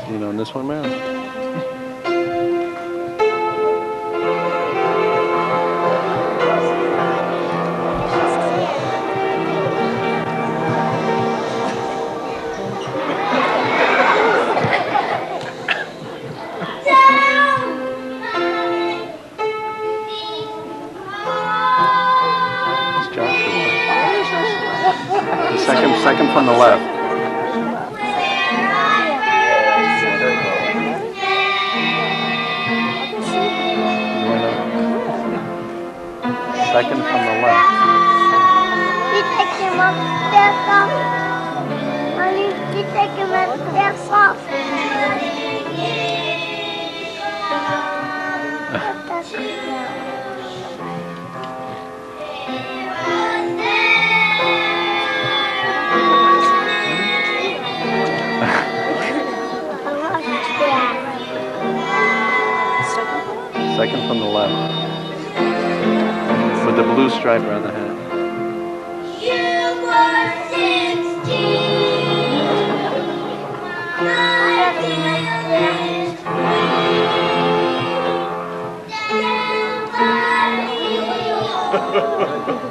You know this one, man? It's Joshua. The second from the left. Second from the left. You take him upstairs off. Honey, you take him upstairs off. Second from the left. With the blue stripe around the head. You were 16.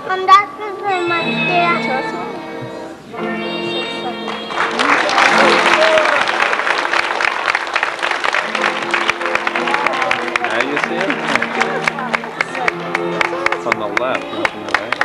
And that is very much there. Now you see it? From the left, not from the right.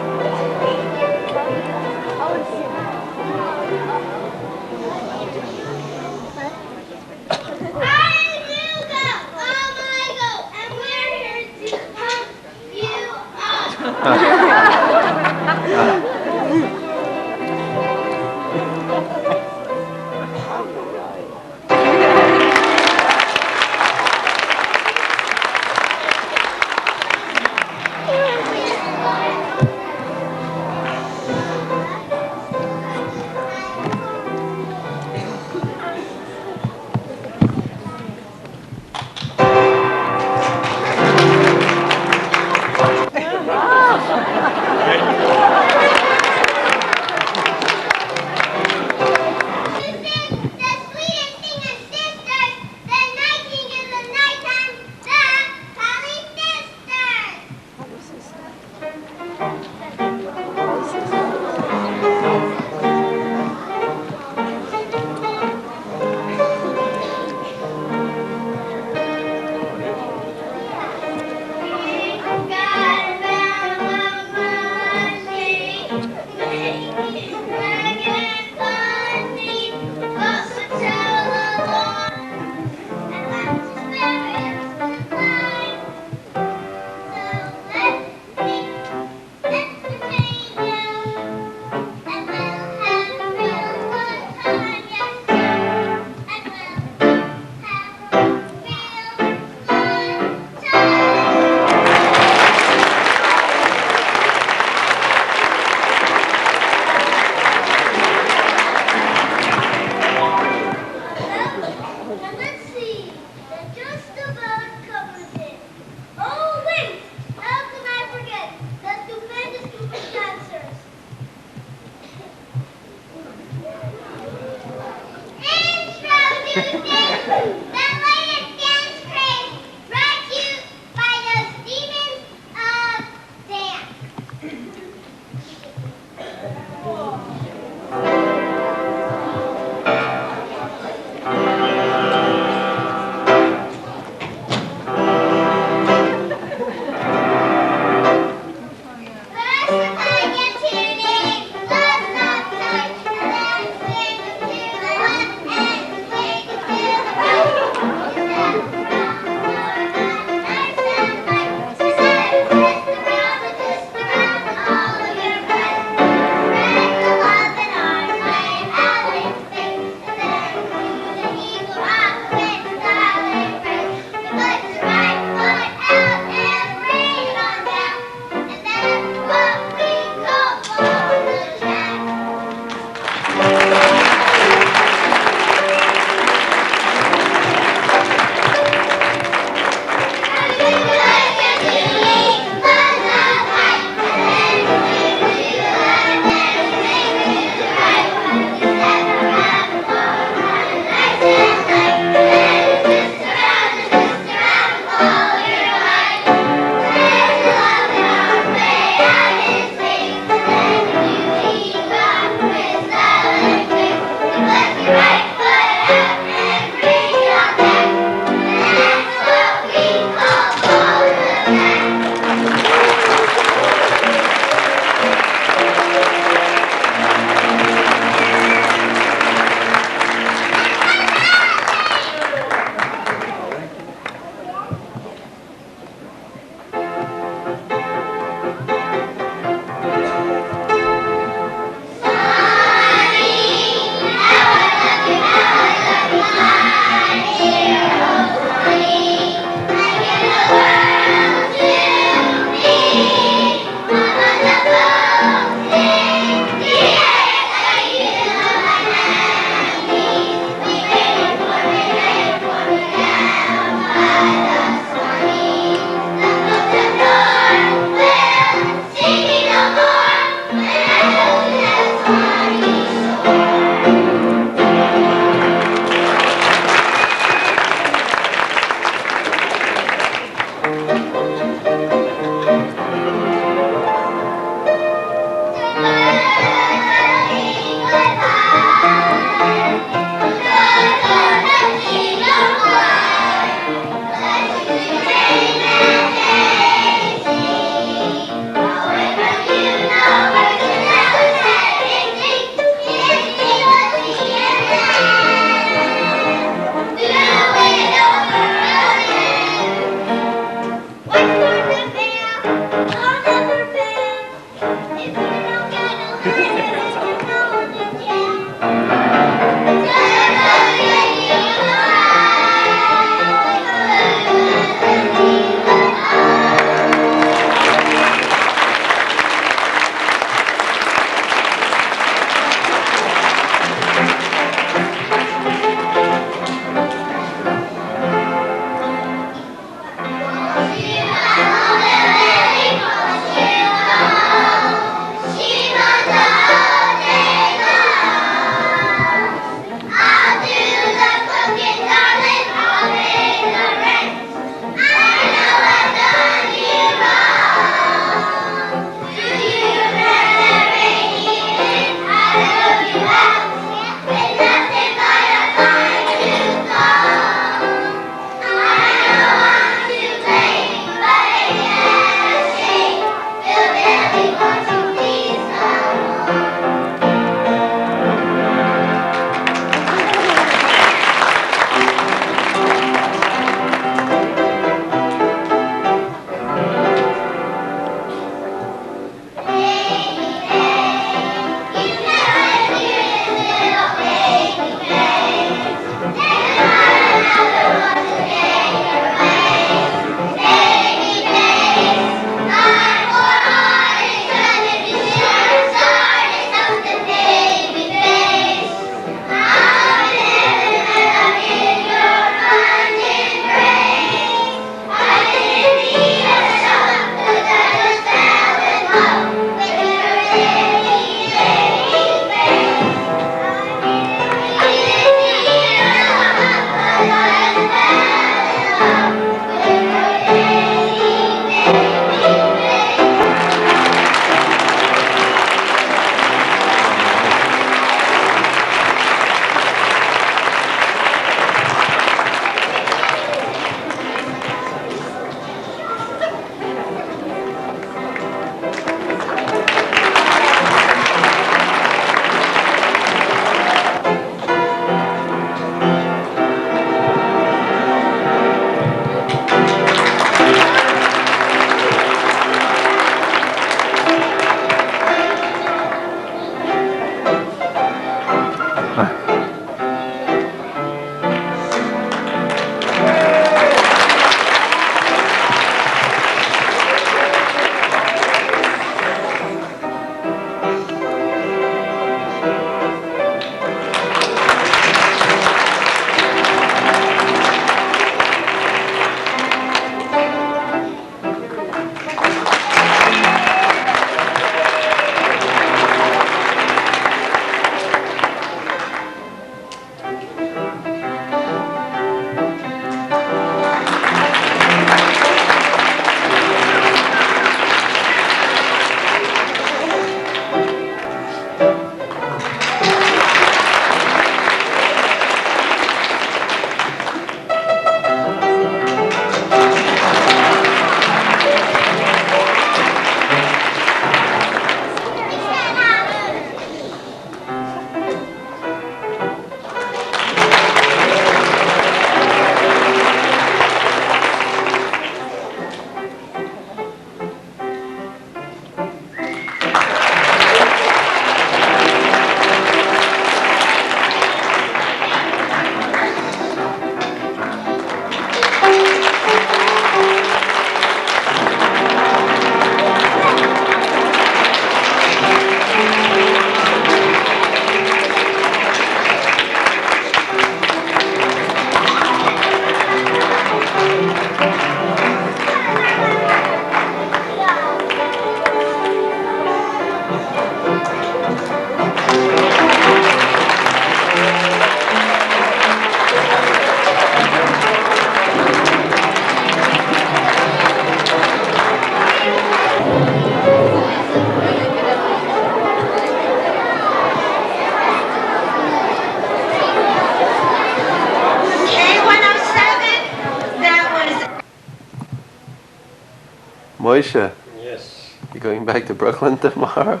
Moshe, Yes. you going back to Brooklyn tomorrow?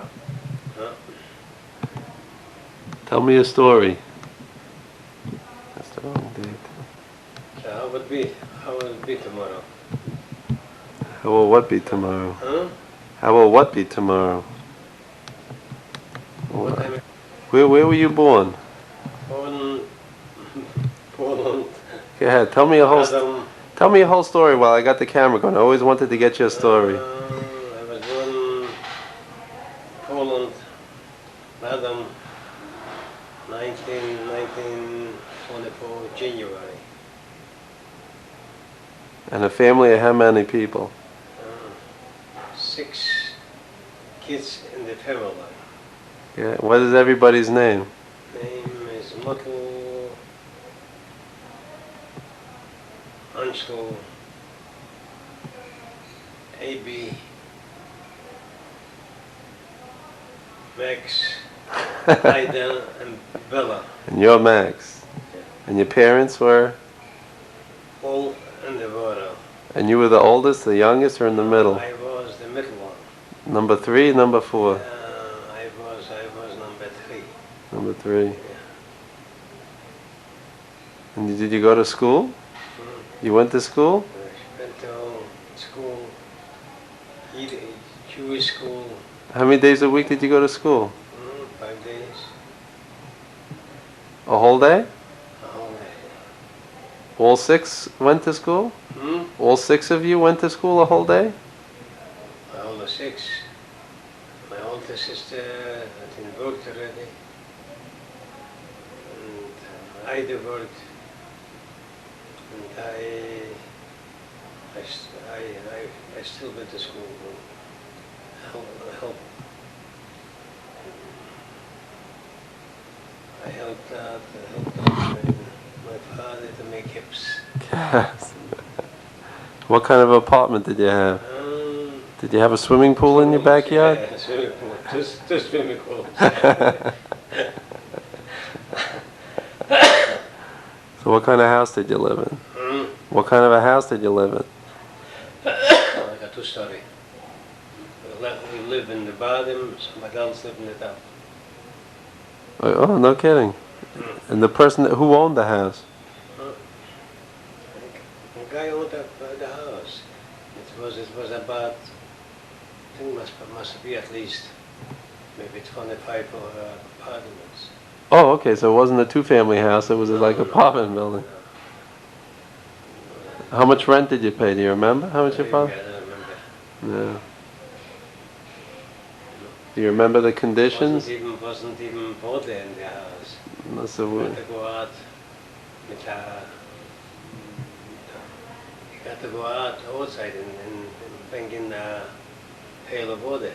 Huh? Tell me a story. That's the wrong date. So how will it be tomorrow? How will what be tomorrow? Huh? How will what be tomorrow? What time? Where were you born? Poland. Poland. Go ahead. Adam. Tell me a whole story while I got the camera going. I always wanted to get you a story. I was born Poland. Adam. 1924 January. And a family of how many people? 6 kids in the family. Yeah. What is everybody's name? Name is Motto, Ansel, AB, Max, Ida, and Bella. And you're Max. And your parents were? All in the water. And you were the oldest, the youngest, or in the middle? I was the middle one. Number 3, number 4? I was number 3. Number 3. Yeah. And did you go to school? You went to school? I went to school, Jewish school, How many days a week did you go to school? 5 days. A whole day? A whole day. All 6 went to school? All 6 of you went to school a whole day? All the 6. My older sister had been worked already. And Ida worked. And I still went to school. I helped out my father to make hips. Yes. What kind of apartment did you have? Did you have a swimming pool in your backyard? Yeah, swimming pool. Just swimming pool. So what kind of house did you live in? What kind of a house did you live in? Like a 2-story. We live in the bottom, somebody else live in the top. Oh, no kidding. And the person who owned the house? The guy owned the house. It was about, I think must be at least maybe 25 apartments. Oh, okay, so it wasn't a 2-family house, it was like an apartment building. How much rent did you pay? Do you remember how much you paid? I don't remember. Yeah. Do you remember the conditions? Wasn't even water in the house. No, so You had to go out with you got to go outside and bring in a pail of water.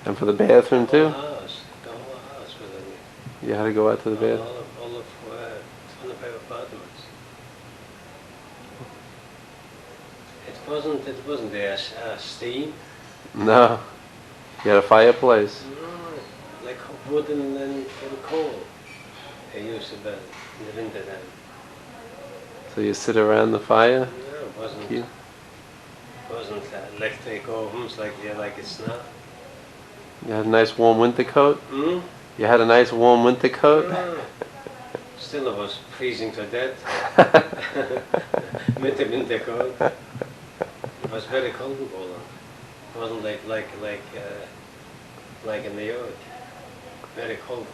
And for the bathroom too? The whole house was in You had to go out to the bathroom? all of 25 apartments. It wasn't there steam. No. You had a fireplace? Like wood and coal. They used to burn in the winter then. So you sit around the fire? No, it wasn't electric ovens like it's now. You had a nice warm winter coat? Hmm? You had a nice warm winter coat? Still, I was freezing to death. With the winter coat. It was very cold in Poland. It wasn't like in New York. Very cold.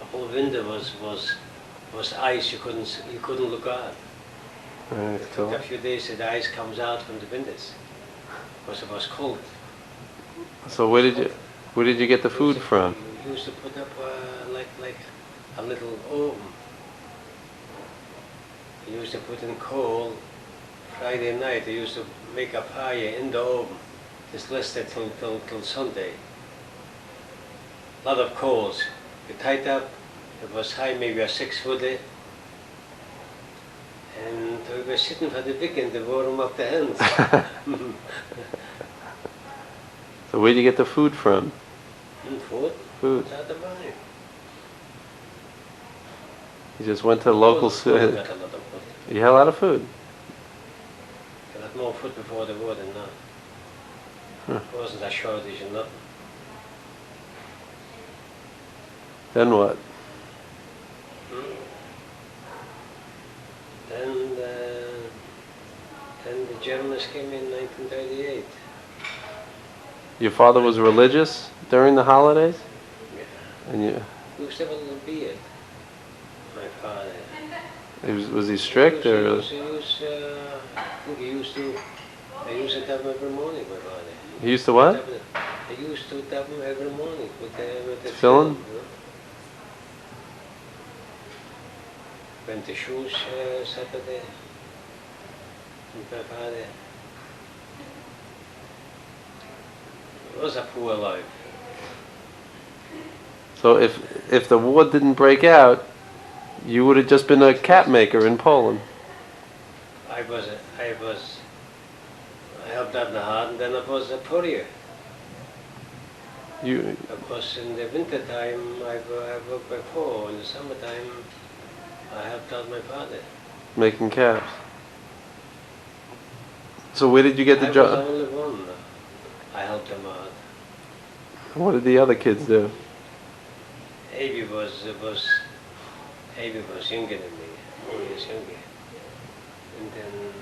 The whole window was ice. You couldn't look out. Right, It cool. took a few days that the ice comes out from the windows because it was cold. So where did you get the food from? We used to put up like a little oven. We used to put in coal. Friday night they used to make a fire in the oven. This lasted till Sunday. A lot of coals. You tied up. It was high, maybe a 6-footer. And we were sitting for the weekend to warm up the hands. So where did you get the food from? Food? Food. Without the money. You just went to the local We store. got a lot of food. You had a lot of food. more food before the war than now. It wasn't a shortage and nothing. Then what? Then the Germans came in 1938. Your father was religious during the holidays? Yeah. And you, He used to have a little beard, my father. was he strict or? I think he used to tap him every morning, my father. He used to what? He used to tap him every morning with the Tefillin? you know. Went to shoes Saturday with my father. It was a poor life. So if the war didn't break out, you would have just been a cap maker in Poland. I helped out in the heart, and then I was a courier. You Because in the winter time I worked by 4. In the summertime I helped out my father. making caps. So where did you get the I was job? the only one. I helped him out. What did the other kids do? Avi was younger than me, 4 years younger. And then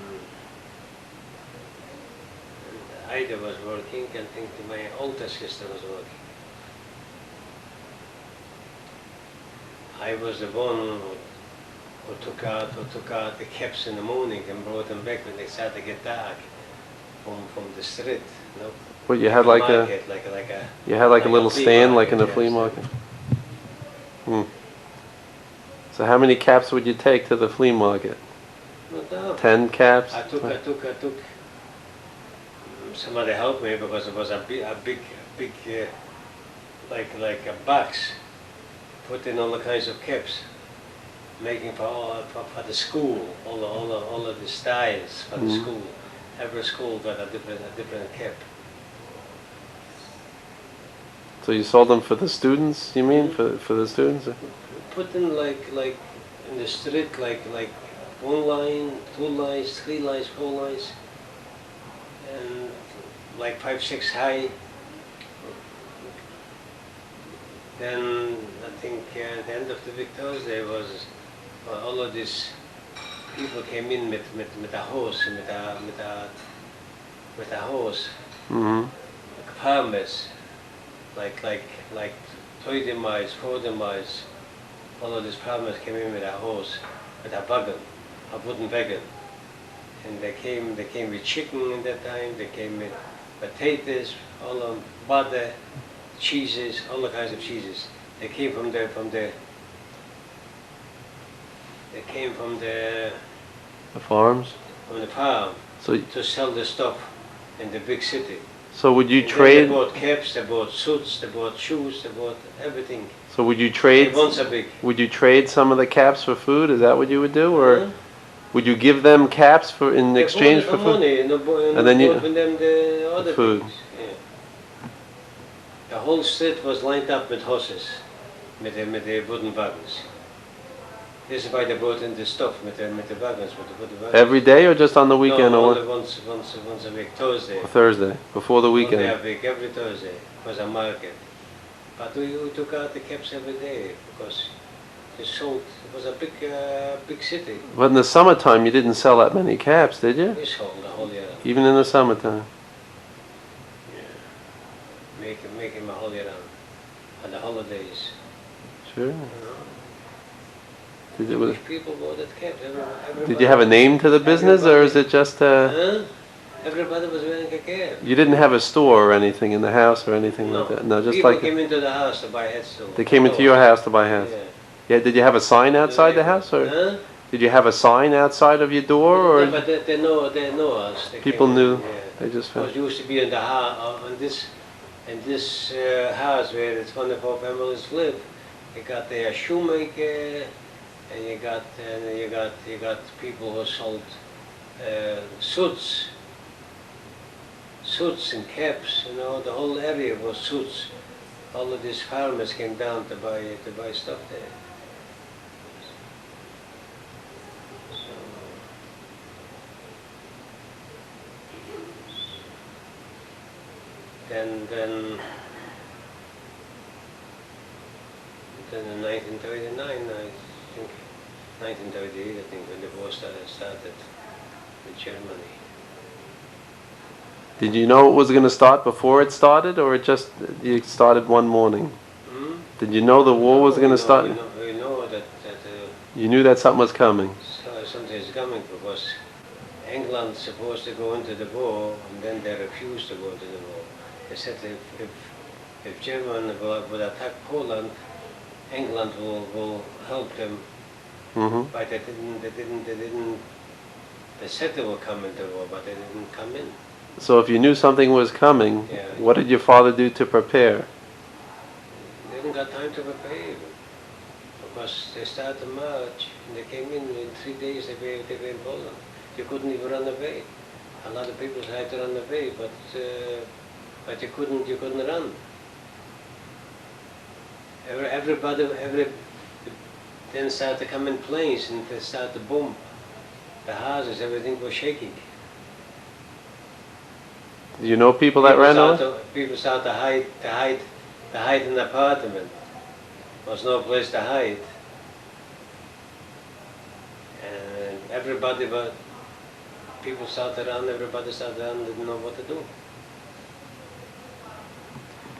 Ida was working, and I think my older sister was working. I was the one who took out the caps in the morning and brought them back when they started to get dark from the street. You know? What you had like a market, like a you had like a little flea stand like in a market, flea yes. market. So how many caps would you take to the flea market? No doubt. 10 caps? I took. Somebody helped me because it was a big, like a box, put in all the kinds of caps, making for the school, all of the styles for the school. Every school got a different cap. So you sold them for the students, you mean? For the students? Put in like in the street like 1 line, 2 lines, 3 lines, 4 lines, and like 5, 6 high. Then I think at the end of the week Thursday was all of these people came in with a hose, with a hose, like farmers, like 30 miles, 40 miles. All of these farmers came in with a hose, with a wagon, a wooden wagon, and they came with chicken in that time. They came with potatoes, all of butter, cheeses, all the kinds of cheeses. They came from the farms? from the farm So to sell the stuff in the big city. so would you And then trade? They bought caps, they bought suits, they bought shoes, they bought everything. So would you They trade? want a big. Would you trade some of the caps for food? Is that what you would do, or Huh? would you give them caps for in They exchange bought for it food? money, and then you- bought with them the other food. things. Yeah. The whole street was lined up with horses, with the wooden wagons. This is why they brought in the stuff with the wagons, with the wooden wagons. Every day or just on the weekend no, or only once a week, Thursday. Thursday before the One day weekend? a week, every Thursday was a market. But we took out the caps every day because they sold. It was a big city. But in the summertime, you didn't sell that many caps, did you? We sold the whole year. Even in the summertime. Make him a whole year round. On the holidays. Sure. You know? Did, it, was, People bought that caps. did you have a name to the business, or is it just Huh? Everybody was wearing a cap. you didn't have a store or anything in the house or anything No. like that? No, just People like came into the house to buy hats. they came into your house to buy hats. Yeah. Yeah. Did you have a sign outside the house, or Huh? did you have a sign outside of your door, or No, but they know us. They people came knew? in, yeah. They just Because used to be in the house, in this house where it's one of our families live. You got a shoemaker, and you got people who sold suits and caps. You know, the whole area was suits. All of these farmers came down to buy stuff there. So, then in 1939, I think, 1938, I think, when the war started with Germany. Did you know it was going to start before it started, or it started one morning? Hmm? Did you know the war was going to start? We know that You knew that something was coming. something is coming because England's supposed to go into the war, and then they refused to go into the war. They said if Germany would attack Poland, England will help them, Hmm. but they didn't. They said they will come into war, but they didn't come in. So if you knew something was coming, Yeah. what did your father do to prepare? They didn't got time to prepare even, because they started to march, and they came in 3 days. They were in Poland. You couldn't even run away. A lot of people tried to run away, but you couldn't run. Everybody then started to come in planes, and they started to boom. The houses, everything was shaking. Do you know people that ran away? People started to hide in the apartment. There was no place to hide. And people started to run, everybody started to run, didn't know what to do.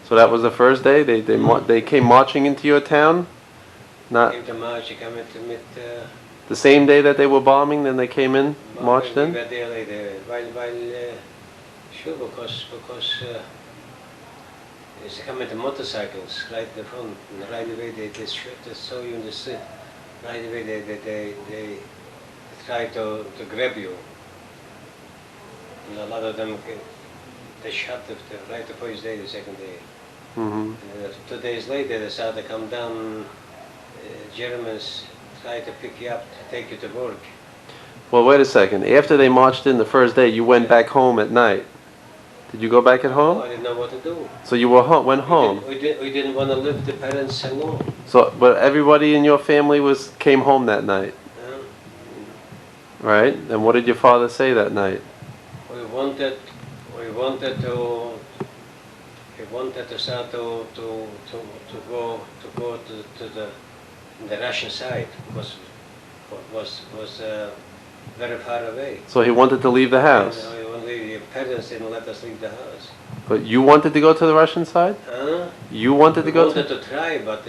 So that was the first day? They came marching into your town? Not Came to march, you come in to meet... the same day that they were bombing, then they came in, marched We in? were there later, sure, because they come into motorcycles right in the front, and right away they saw you in the street. Right away they try to grab you. And a lot of them, they shot right the first day, the second day. Hmm. And 2 days later they started to come down, Germans try to pick you up, to take you to work. Well, wait a second. After they marched in the first day, you went back home at night. Did you go back at Oh, home? I didn't know what to do. So you went home. We didn't want to leave the parents alone. So, but everybody in your family came home that night, Yeah. right? And what did your father say that night? We wanted to start to go to the Russian side, because was very far away. So he wanted to leave the house. And only your parents didn't let us leave the house. But you wanted to go to the Russian side? Huh? You wanted to We go wanted to try, but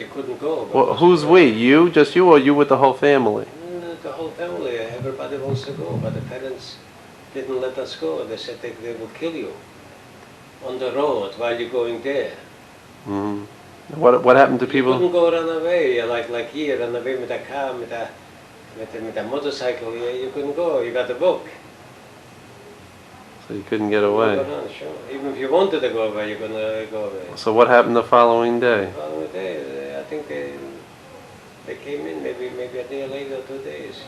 you couldn't go. Well, who's we? You? Just you, or you with the whole family? The whole family, everybody wants to go, but the parents didn't let us go. They said they will kill you on the road while you're going there. Hmm. What happened to You people? couldn't go run away, like here, run away with a car, with a motorcycle. You couldn't go, you got to book. So you couldn't get Go away. on, sure. Even if you wanted to go away, you're going to go away. So what happened the following day? The following day, I think they came in maybe a day later, 2 days.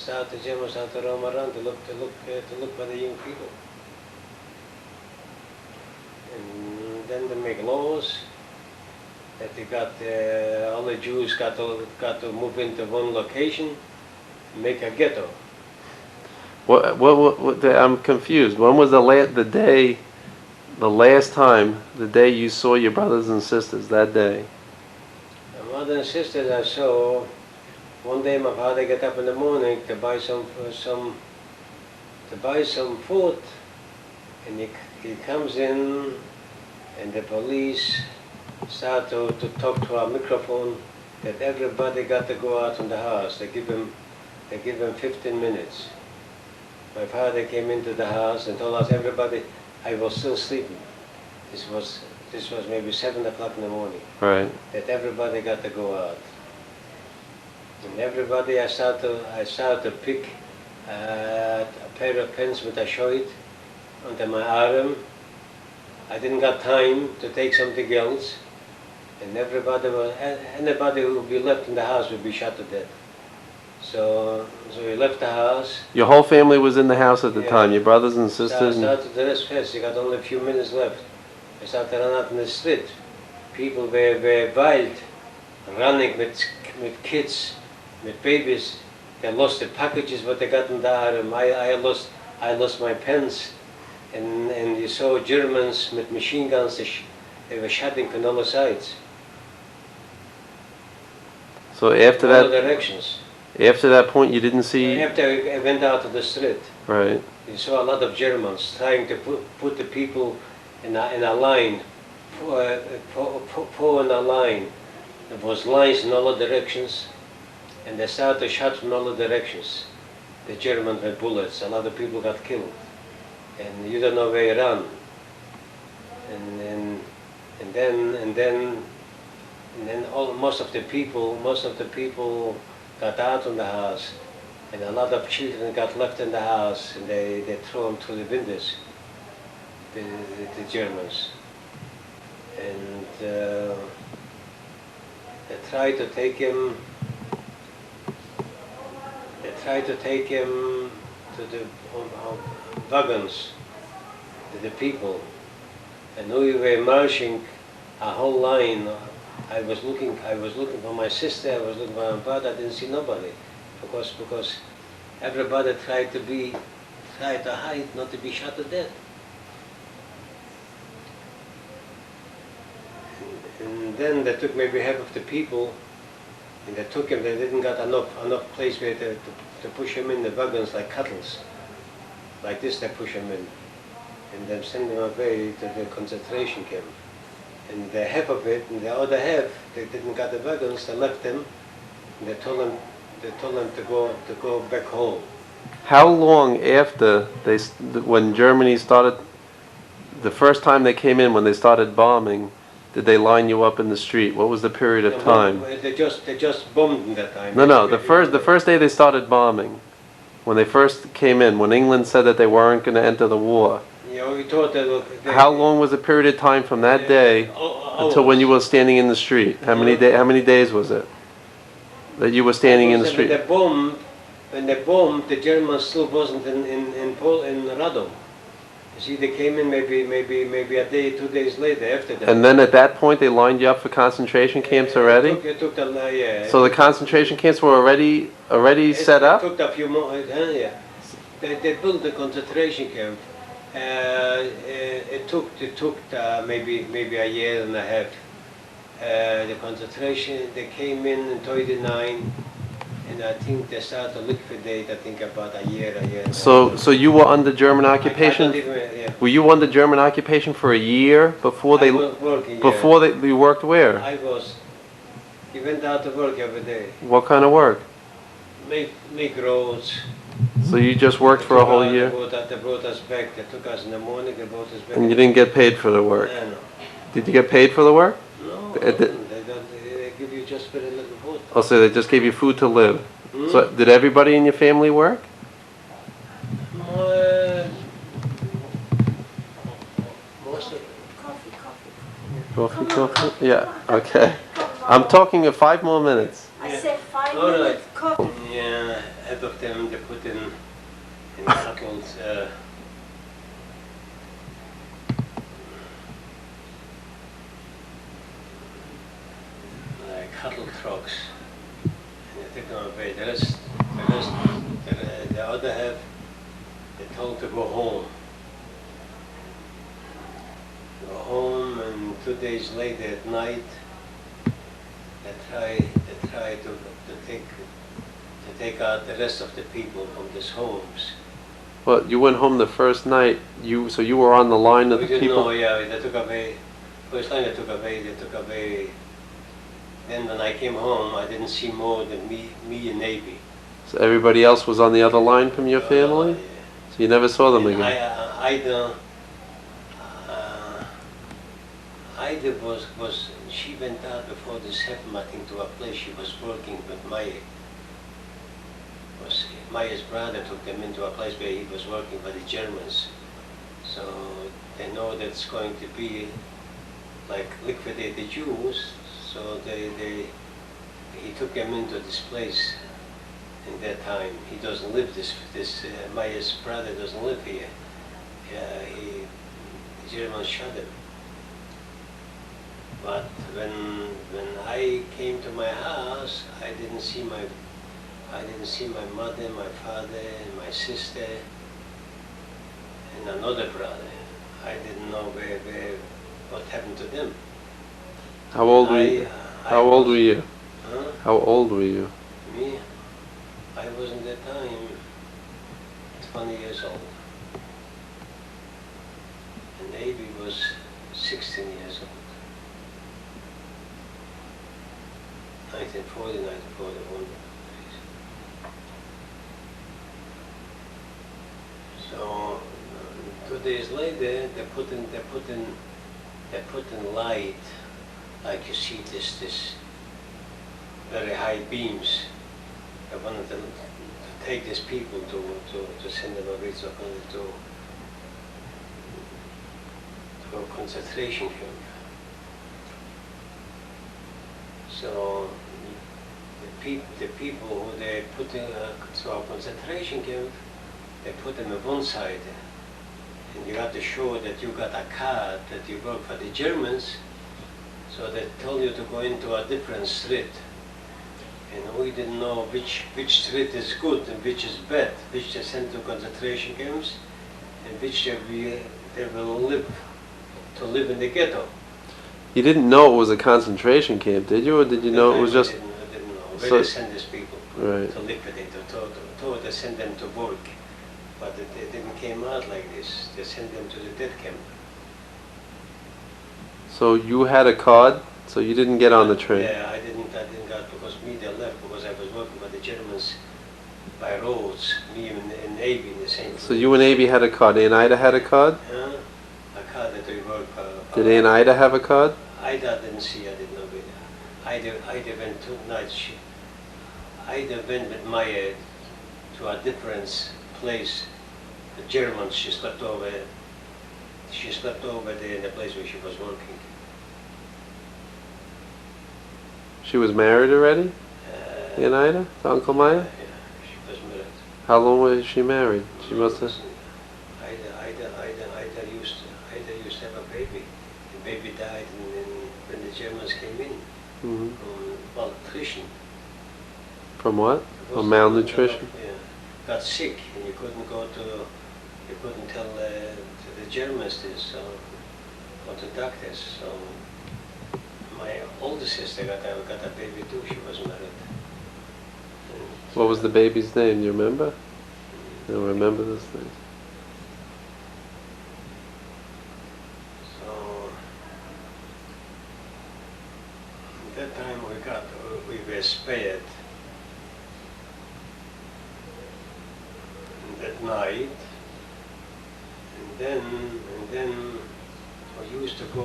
The Germans started to roam around to look for the young people. And then they make laws that they got all the Jews got to move into one location, make a ghetto. I'm confused. When was the last time, the day you saw your brothers and sisters, that day? My mother and sisters I saw. One day my father got up in the morning to buy some food, and he comes in, and the police start to talk to a microphone that everybody got to go out from the house. They give him 15 minutes. My father came into the house and told us, everybody, I was still sleeping. This was maybe 7 o'clock in the morning. Right. That everybody got to go out. And everybody, I started to pick a pair of pens with a shirt under my arm. I didn't got time to take something else. And anybody who would be left in the house would be shot to death. So we left the house. Your whole family was in the house at the Yeah. time, your brothers and sisters? I started to rest fast. You got only a few minutes left. I started to run out in the street. People were wild, running with kids, with babies. They lost the packages what they got in the arm. I lost my pens. and you saw Germans with machine guns, they were shooting from all sides, So after in all that, directions. after that point, you didn't see. After I went out to the street, Right. you saw a lot of Germans trying to put the people in a line, four in a line. There was lines in all directions, and they started to shoot from all directions. The Germans with bullets. A lot of people got killed, and you don't know where you run. And then most of the people got out of the house, and a lot of children got left in the house, and they threw them through the windows, the Germans. And they tried to take him to the wagons, to the people. And we were marching a whole line. I was looking for my sister, I was looking for my brother, I didn't see nobody. Because everybody tried to hide, not to be shot to death. And then they took maybe half of the people, and they took him, they didn't got enough place where to push him in the wagons like cattle. Like this they push him in. And then send them away to the concentration camp. And the half of it, and the other half, they didn't got the wagons, they left them, and they told them to go back home. How long after when Germany started, the first time they came in, when they started bombing, did they line you up in the street? What was the period of time? They just bombed in that time. No, the first day they started bombing, when they first came in, when England said that they weren't going to enter the war. You know, we thought that. How long was the period of time from that day until when you were standing in the street? How many days was it that you were standing in the street? When they bombed, the Germans still wasn't in Radom. You see, they came in maybe a day, 2 days later after that. And then at that point, they lined you up for concentration camps already. It took the, So the concentration camps were already set up. It took a few months. Yeah. They built the concentration camp. It took maybe a year and a half. The concentration, they came in 39, and I think they started to liquidate, I think about a year and a half. So you were under German occupation? Yeah. Were you under German occupation for a year before they? I was working, before you worked where? I was. He went out to work every day. What kind of work? Make roads. So you just worked for a whole year? They brought us back. They took us in the morning. They brought us back. And you didn't get paid for the work? No. Did you get paid for the work? No, They they don't. They give you just very little food. Oh, so they just gave you food to live. Hmm? So did everybody in your family work? Most of Coffee? Yeah, okay. I'm talking in 5 more minutes. I said 5 All right. minutes coffee. Yeah, half of them they put in cattle, like cattle trucks, and they take them away. The other half, they told to go home. Go home, and 2 days later at night, they try to take out the rest of the people from these homes. Well, you went home the first night. So you were on the line of We the didn't know, people. yeah, they took away. First time they took away. Then when I came home, I didn't see more than me and Navy. So everybody else was on the other line from your family. So you never saw them again. Ida was she went out before this happened, I think, to a place she was working with Maya. Maya's brother took them into a place where he was working for the Germans. So they know that's going to be like liquidate the Jews. So he took them into this place. In that time, he doesn't live Maya's brother doesn't live here. The Germans shot him. But when I came to my house, I didn't see my mother, my father, and my sister. and another brother. I didn't know what happened to them. How old were you? How old were you? Huh? How old were you? Me? I was in that time 20 years old. And Navy was 16 years old. 1940, 1941. So 2 days later, they put in light, like you see this very high beams. I wanted to take these people to send them away to a concentration camp. So the people who they put in to a concentration camp, they put them on one side, and you have to show that you got a card that you work for the Germans. So they told you to go into a different street, and we didn't know which street is good and which is bad, which they send to concentration camps, and which they will live in the ghetto. You didn't know it was a concentration camp, did you? Or did you know it was just... I didn't know where So- they send these people Right. to liquidate, to send them to work. But it didn't came out like this. They sent them to the death camp. So you had a card, so you didn't get on the train. Yeah, I didn't got because me they left because I was working with the Germans by roads. Me in Navy in the same. So you and Abe had a card. Aunt Ida had a card? Huh? A car that we work for. Did Aunt Ida have a card? Ida didn't see. I didn't know it. Ida went to night. Ida went with Maya to a different place. The Germans. She slept over. She slept over there in the place where she was working. She was married already? Aunt Ida? To Uncle Maya? Yeah, she was married. How long was she married? She must have... Ida used to have a baby. The baby died when the Germans came in Mhm. from malnutrition. From what? It From was- malnutrition? Yeah. Got sick and you couldn't tell to the Germans this or to doctors. So my older sister got a baby too. She was married. And What was the baby's name? Do you remember? I don't remember those things. So at that time we were spared. And that night, and then we used to go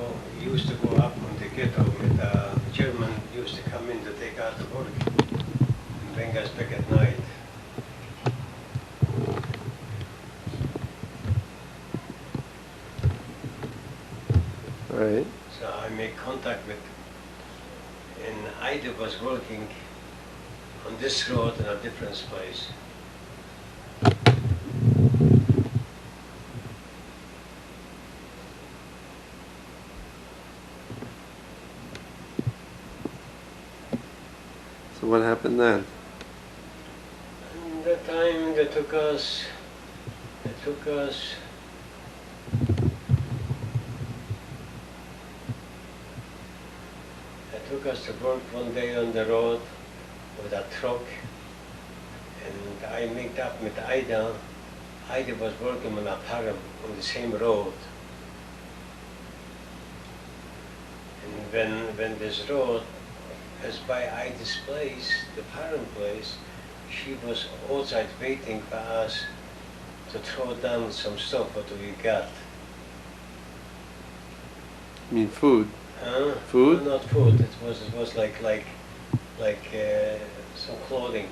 up on the ghetto with German used to come in to take out the work and bring us back at night. Right. So I made contact with, and Ida was working on this road in a different place. So what happened then? And that time they took us to work one day on the road with a truck, and I made up with Ida. Ida was working on a farm on the same road. And when this road was by Ida's place, the farm place, she was outside waiting for us to throw down some stuff what we got. I mean food. Huh? Food? No, not food. It was like some clothing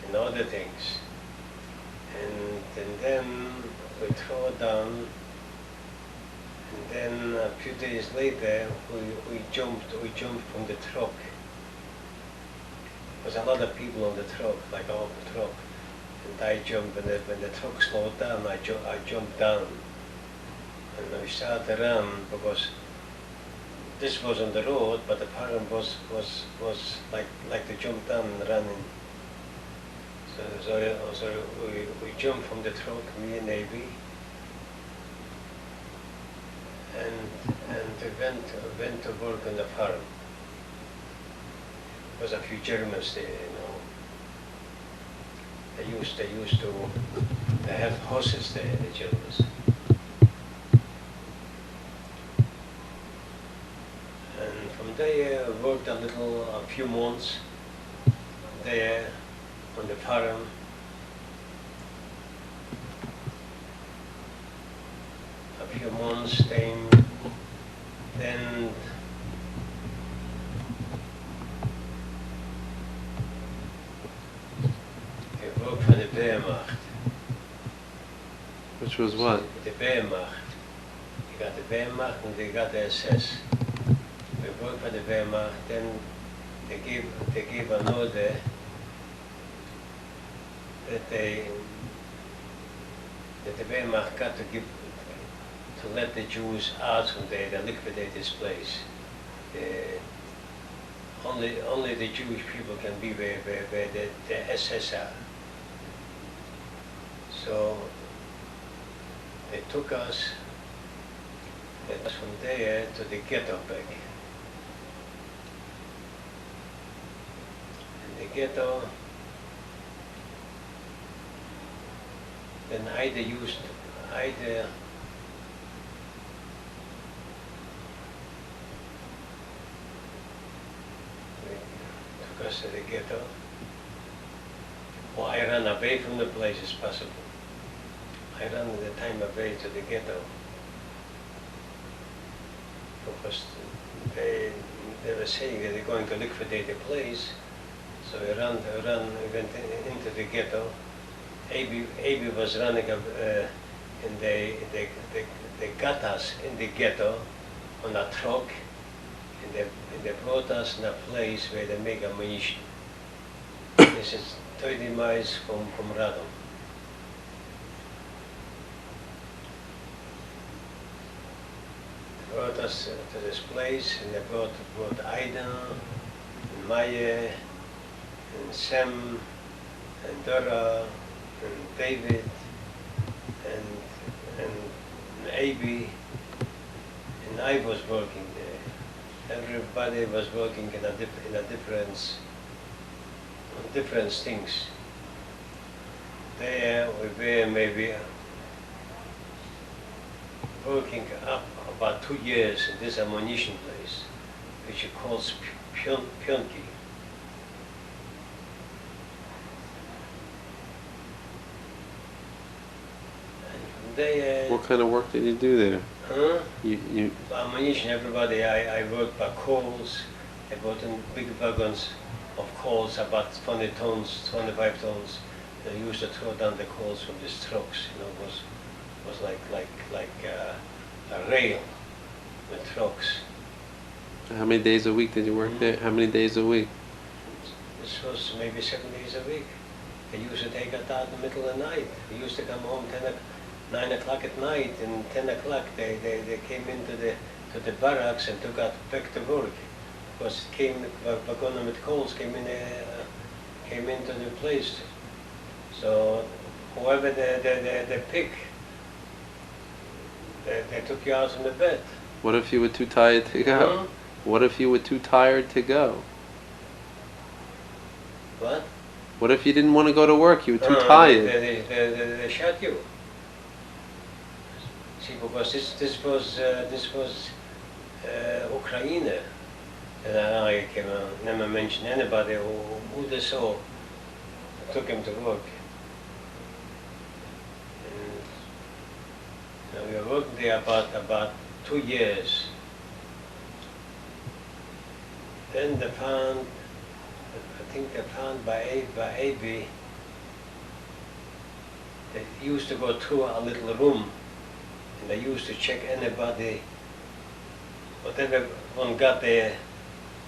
and other things. And then we throw it down. And then a few days later, we jumped from the truck. There was a lot of people on the truck, like all the truck. And I jumped, and when the truck slowed down, I jumped down. And we started to run because this was on the road, but the farm was like to jump down and running. So we jumped from the truck, me and Navy, went to work on the farm. There was a few Germans there, you know. They used to they have horses there, the Germans. And from there I worked a few months there on the farm. A few months, then I worked for the Wehrmacht. Which was what? The Wehrmacht. You got the Wehrmacht and they got the SS. We worked for the Wehrmacht, then they gave an order that the Wehrmacht got to let the Jews out from there, to liquidate this place. Only the Jewish people can be where the SS are. So they took us from there to the ghetto back. In the ghetto, then either took us to the ghetto, or I ran away from the place as possible. I ran at the time away to the ghetto because they were saying that they're going to liquidate the place. So we went into the ghetto. Abi was running and they got us in the ghetto on a truck, and they brought us in a place where they make ammunition. This is 30 miles from Radom. They brought us to this place, and they brought Aida, and Maya, and Sam, and Dora, and David, and Abi, and I was working there. Everybody was working in a different things. There we were maybe working up about 2 years in this ammunition place, which is called Pionki. What kind of work did you do there? Huh? You Ammunition, everybody, I worked by coals. I brought in big wagons of coals, about 20 tons, 25 tons. I used to throw down the coals from these trucks. You know, it was like a rail with trucks. How many days a week did you work there? How many days a week? This was maybe 7 days a week. They used to take us out in the middle of the night. We used to come home 9 o'clock at night, and 10 o'clock they came into the barracks and took us back to work. Because wagon with coals came into the place. So whoever they pick, they took you out from the bed. What if you were too tired to go? Hmm? What if you were too tired to go? What? What if you didn't want to go to work? You were too tired. They shot you. See, because this was Ukraine. And I can never mention anybody who they saw took him to work. And we were working there about 2 years. Then they found, I think they found by AB, they used to go through a little room, and they used to check anybody, whatever one got their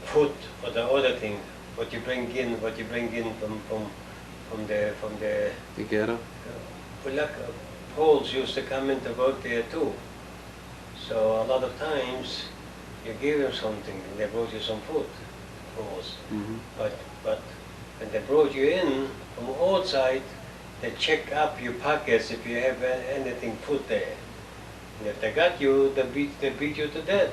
food or the other thing, what you bring in from the The ghetto? Polak Poles used to come in to work there too. So a lot of times you give them something, and they brought you some food, Poles. Mm-hmm. But when they brought you in from outside, they check up your pockets if you have anything put there. And if they got you, they beat you to death.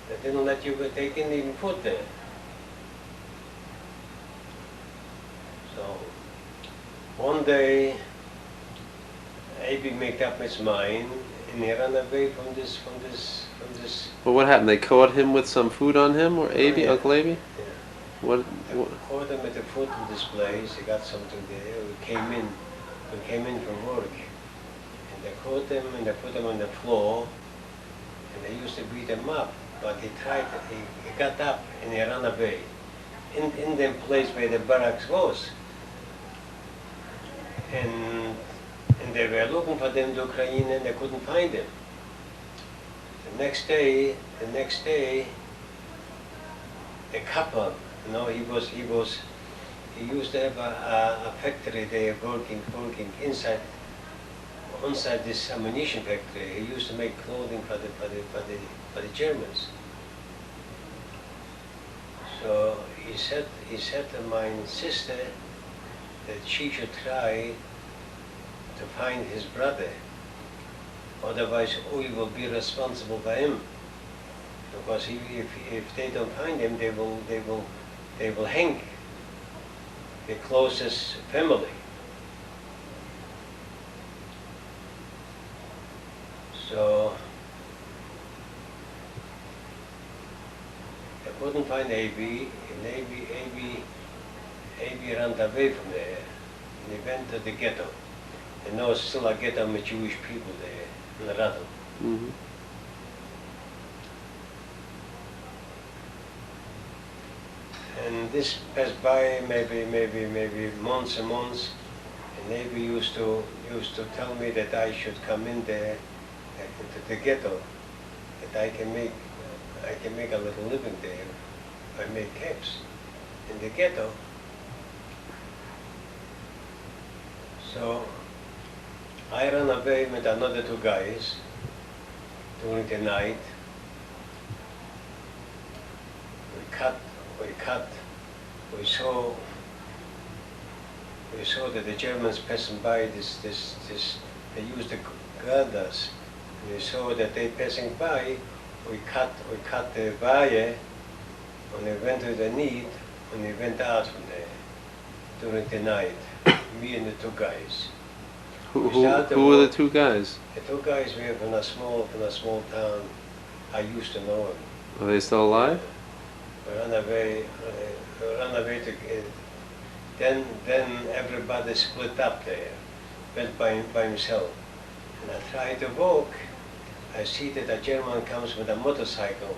They didn't let you take in even food there. So one day, Abe made up his mind, and he ran away from this. Well, what happened? They caught him with some food on him, or Abe, yeah. Uncle Abe? Yeah. What? Caught him with the food from this place. He got something there. We came in from work, and they caught him and they put him on the floor, and they used to beat him up. But he got up and he ran away, in the place where the barracks was, and they were looking for them, the Ukraine, and they couldn't find him. The next day, the couple, he used to have a factory there working inside this ammunition factory. He used to make clothing for the Germans. So he said to my sister that she should try to find his brother. Otherwise, we will be responsible for him. Because if they don't find him, they will hang the closest family. So they couldn't find A.B. and A.B. ran away from there, and he went to the ghetto. And there was still a ghetto with Jewish people there in the Radom. Mm-hmm. And this passed by maybe months and months, and A.B. used to tell me that I should come in there into the ghetto, that I can make a little living there. I make camps in the ghetto. So I ran away with another two guys during the night. We saw that the Germans passing by this, they used the girders. We saw that they passing by, we cut the wire, and we went to the need, and we went out from there during the night, me and the two guys. Who were the two guys? The two guys were from a small town. I used to know them. Are they still alive? We ran away to then everybody split up there, went by himself. And I tried to walk. I see that a German comes with a motorcycle,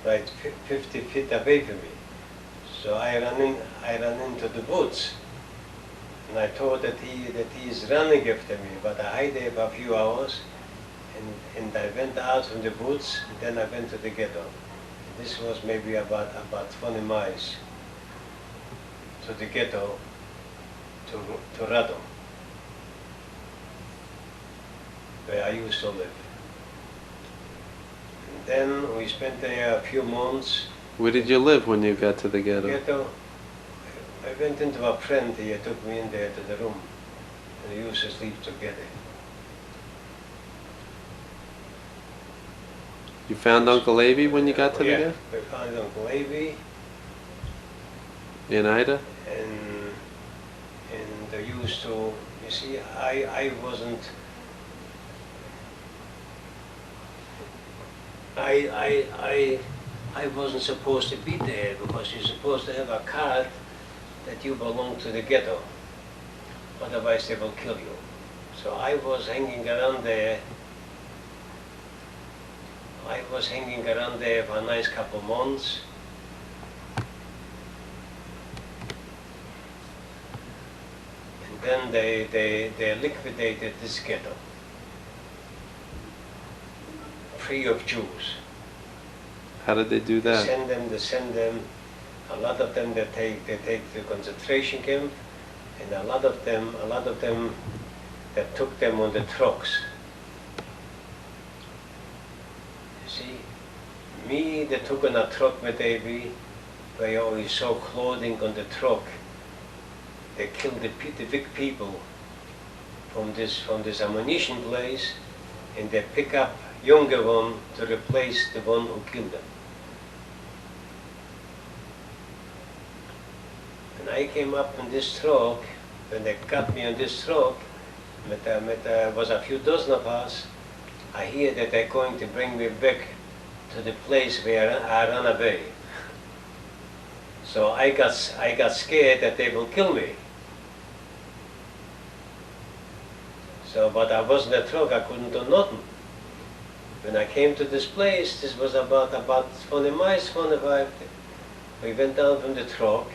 right 50 feet away from me. So I ran into the woods. And I thought that he is running after me, but I hid there for a few hours, and I went out from the woods, and then I went to the ghetto. This was maybe about 20 miles to the ghetto, to Radom, where I used to live. And then we spent there a few months. Where did you live when you got to the ghetto? I went into a friend, he took me in there to the room, and we used to sleep together. You found Uncle Abe when you got to the Yeah, ghetto? we found Uncle Abe, In Ida? and they used to, you see, I wasn't, I wasn't supposed to be there, because you're supposed to have a card that you belong to the ghetto, otherwise they will kill you. So I was hanging around there. I was hanging around there for a nice couple months. And then they liquidated this ghetto, free of Jews. How did they do that? They send them, a lot of them they take to concentration camp, and a lot of them they took them on the trucks. You see, me they took on a truck with AB, where you always saw clothing on the truck. They killed the big people from this ammunition place, and they pick up younger one to replace the one who killed them. And I came up in this truck, when they got me on this truck, was a few dozen of us, I hear that they're going to bring me back to the place where I ran away. So I got scared that they will kill me. So, but I was in the truck, I couldn't do nothing. When I came to this place, this was about 20 miles, 25. We went down from the truck,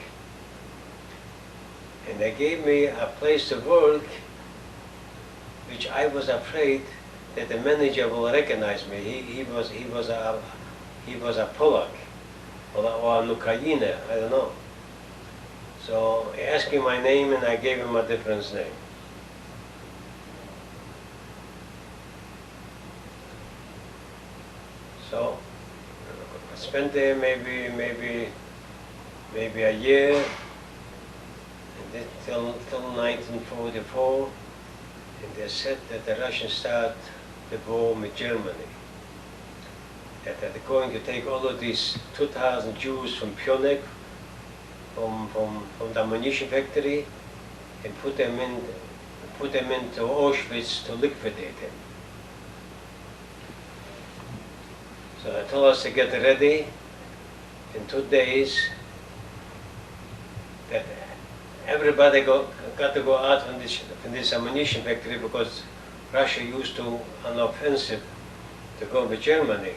and they gave me a place to work, which I was afraid that the manager will recognize me. He was a Polak or an Ukrainer, I don't know. So he asked me my name, and I gave him a different name. So I spent there maybe a year, and then till 1944, and they said that the Russians start the war with Germany. That they're going to take all of these 2,000 Jews from Pionek, from the ammunition factory, and put them into Auschwitz to liquidate them. So they told us to get ready. In 2 days, that everybody got to go out from this ammunition factory, because Russia used to an offensive to go with Germany.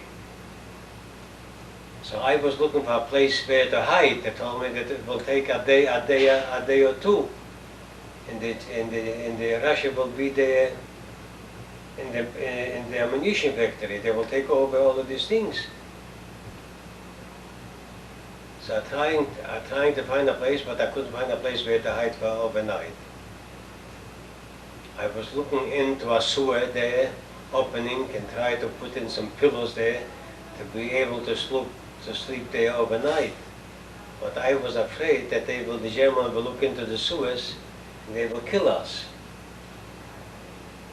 So I was looking for a place where to hide. They told me that it will take a day or two, and the Russia will be there in the ammunition factory. They will take over all of these things. So I'm trying to find a place, but I couldn't find a place where to hide for overnight. I was looking into a sewer there, opening, and try to put in some pillows there to be able to sleep there overnight. But I was afraid that the Germans will look into the sewers and they will kill us.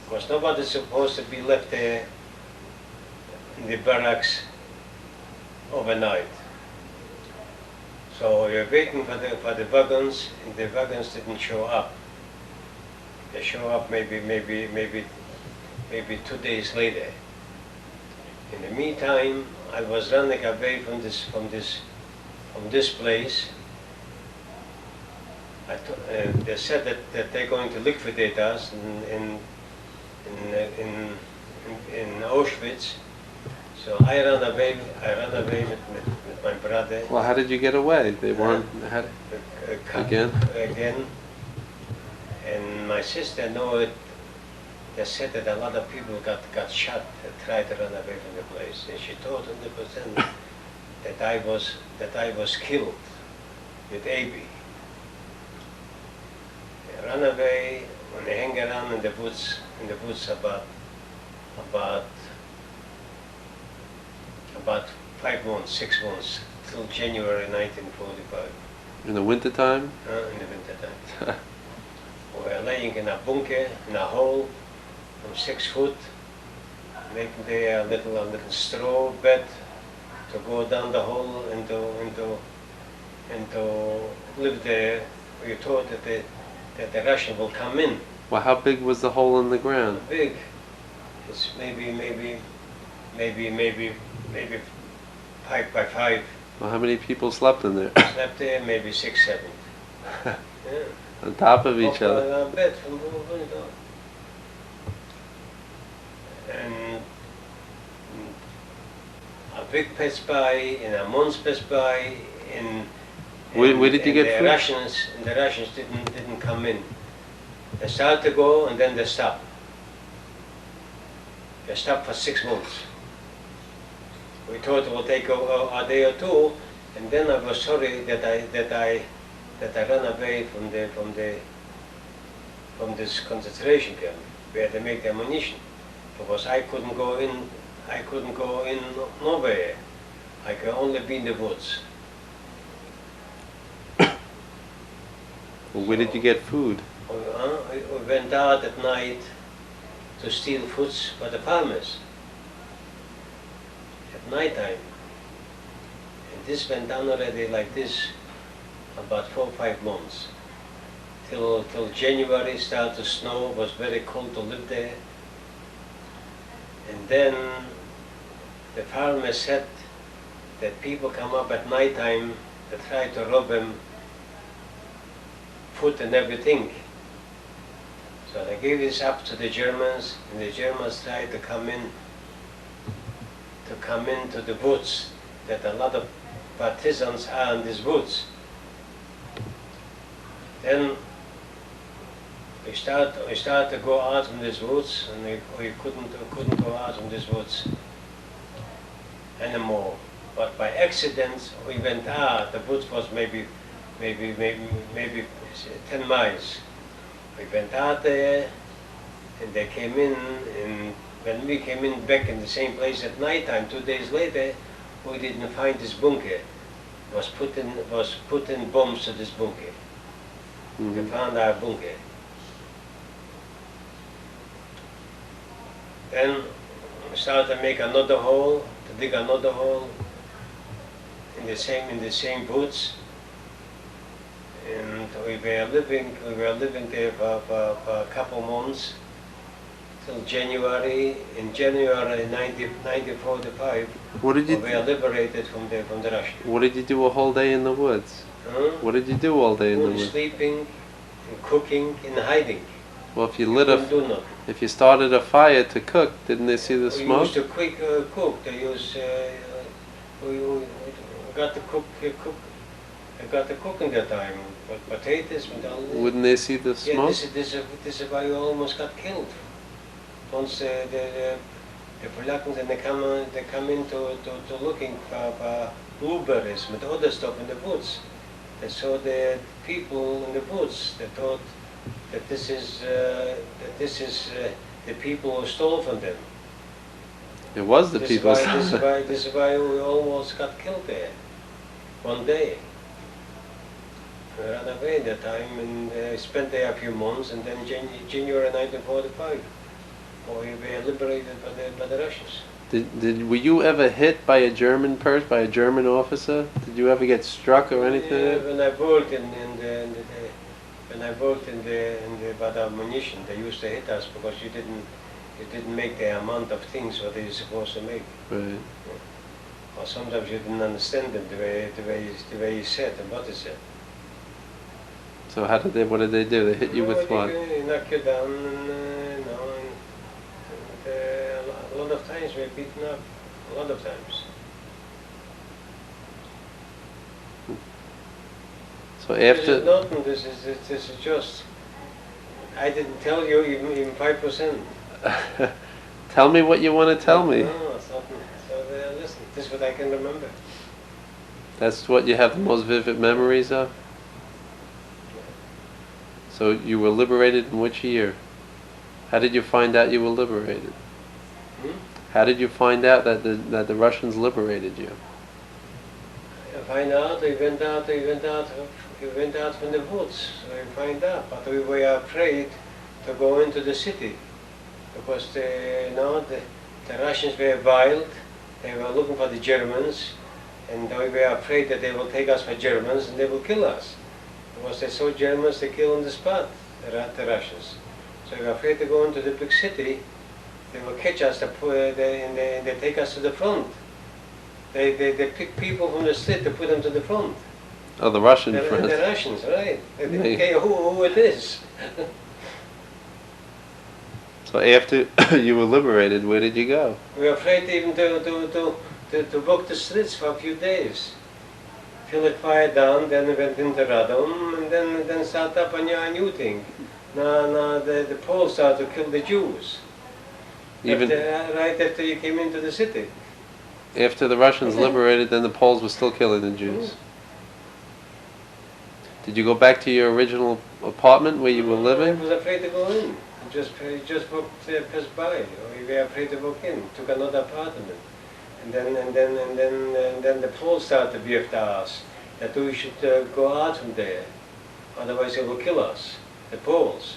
Because nobody's supposed to be left there in the barracks overnight. So we were waiting for the wagons, and the wagons didn't show up. They show up maybe 2 days later. In the meantime, I was running away from this place. They said that they're going to liquidate us in Auschwitz. So I ran away with my brother. Well, how did you get away? They weren't again. And my sister knew it. They said that a lot of people got shot and tried to run away from the place. And she told 100% that I was killed with AB. They run away, when they hang around in the woods about 5 months, 6 months, till January 1945. In the winter time? In the winter time. We were laying in a bunker, in a hole, from 6 foot, making there a little straw bed to go down the hole and to live there. We thought that the Russian will come in. Well, how big was the hole in the ground? Big. It's maybe 5 by 5. Well, how many people slept in there? Slept there, maybe 6, 7. Yeah. On top of each other. On a bed from window. And a week passed by, and a month passed by, and Where did you get food? The Russians didn't come in. They started to go, and then they stopped. They stopped for 6 months. We thought it would take a day or two, and then I was sorry that I ran away from this concentration camp where they make the ammunition, because I couldn't go in nowhere. I could only be in the woods. Well, where did you get food? We went out at night to steal foods for the farmers. at night time. And this went on already like this about 4 or 5 months. Till January started to snow, it was very cold to live there. And then the farmer said that people come up at night time to try to rob him food and everything. So they gave this up to the Germans, and the Germans tried to come into the woods, that a lot of partisans are in these woods. Then we start to go out from these woods, and we couldn't go out from these woods anymore. But by accident we went out. The woods was maybe 10 miles. We went out there, and they came in, and when we came in back in the same place at night time, 2 days later, we didn't find this bunker. Was put in bombs to this bunker. Mm-hmm. We found our bunker. Then we started to make another hole, to dig another hole in the same woods. And we were living there for a couple months till January. In January 1945, What did we you were liberated from the Russians. What did you do a whole day in the woods? Huh? What did you do all day in the Only woods? sleeping, and cooking, and hiding. Well, if you We lit couldn't a, do nothing. if you started a fire to cook, didn't they see the We smoke? used to cook. They used we got to cook. I got to cook in that time, but potatoes and all that. Wouldn't they see the Yeah, smoke? this is why you almost got killed. Once the Polackans, and they come in to looking for blueberries and other stuff in the woods. They saw the people in the woods. They thought that this is the people who stole from them. It was the This people. is why we almost got killed there. One day. We ran away that time, and spent there a few months, and then January 1945, we were liberated by the Russians. Were you ever hit by a German person, by a German officer? Did you ever get struck or anything? Yeah, when I worked in the bad ammunition, they used to hit us because you didn't make the amount of things what they were supposed to make. Right. Or sometimes you didn't understand them the way you said and what he said. So what did they do? They hit you with what? They knock you down, and a lot of times we're beaten up. A lot of times. So This is after, nothing. This is just. I didn't tell you even 5%. tell me what you want to tell me. No, it's nothing. So listen, this is what I can remember. That's what you have the most vivid memories of? So you were liberated in which year? How did you find out you were liberated? How did you find out that the Russians liberated you? I find out. We went out from the woods. We find out, but we were afraid to go into the city because the Russians were wild. They were looking for the Germans, and we were afraid that they will take us for Germans and they will kill us. Because they saw Germans, they kill on the spot, the Russians. So we were afraid to go into the big city. They will catch us, and they take us to the front. They pick people from the street to put them to the front. Oh, the Russian The front. Russians, right? They didn't They- care who it is. So after you were liberated, where did you go? We were afraid even to walk the streets for a few days. Till it quiet down, then we went into Radom, and then started up a new thing. Now the Poles started to kill the Jews. Even Right after you came into the city. after the Russians liberated, then the Poles were still killing the Jews. Did you go back to your original apartment where you were I living? was afraid to go in. Just walked passed by. We were afraid to walk in. Took another apartment, and then the Poles started to be after us. That we should go out from there, otherwise they will kill us. The Poles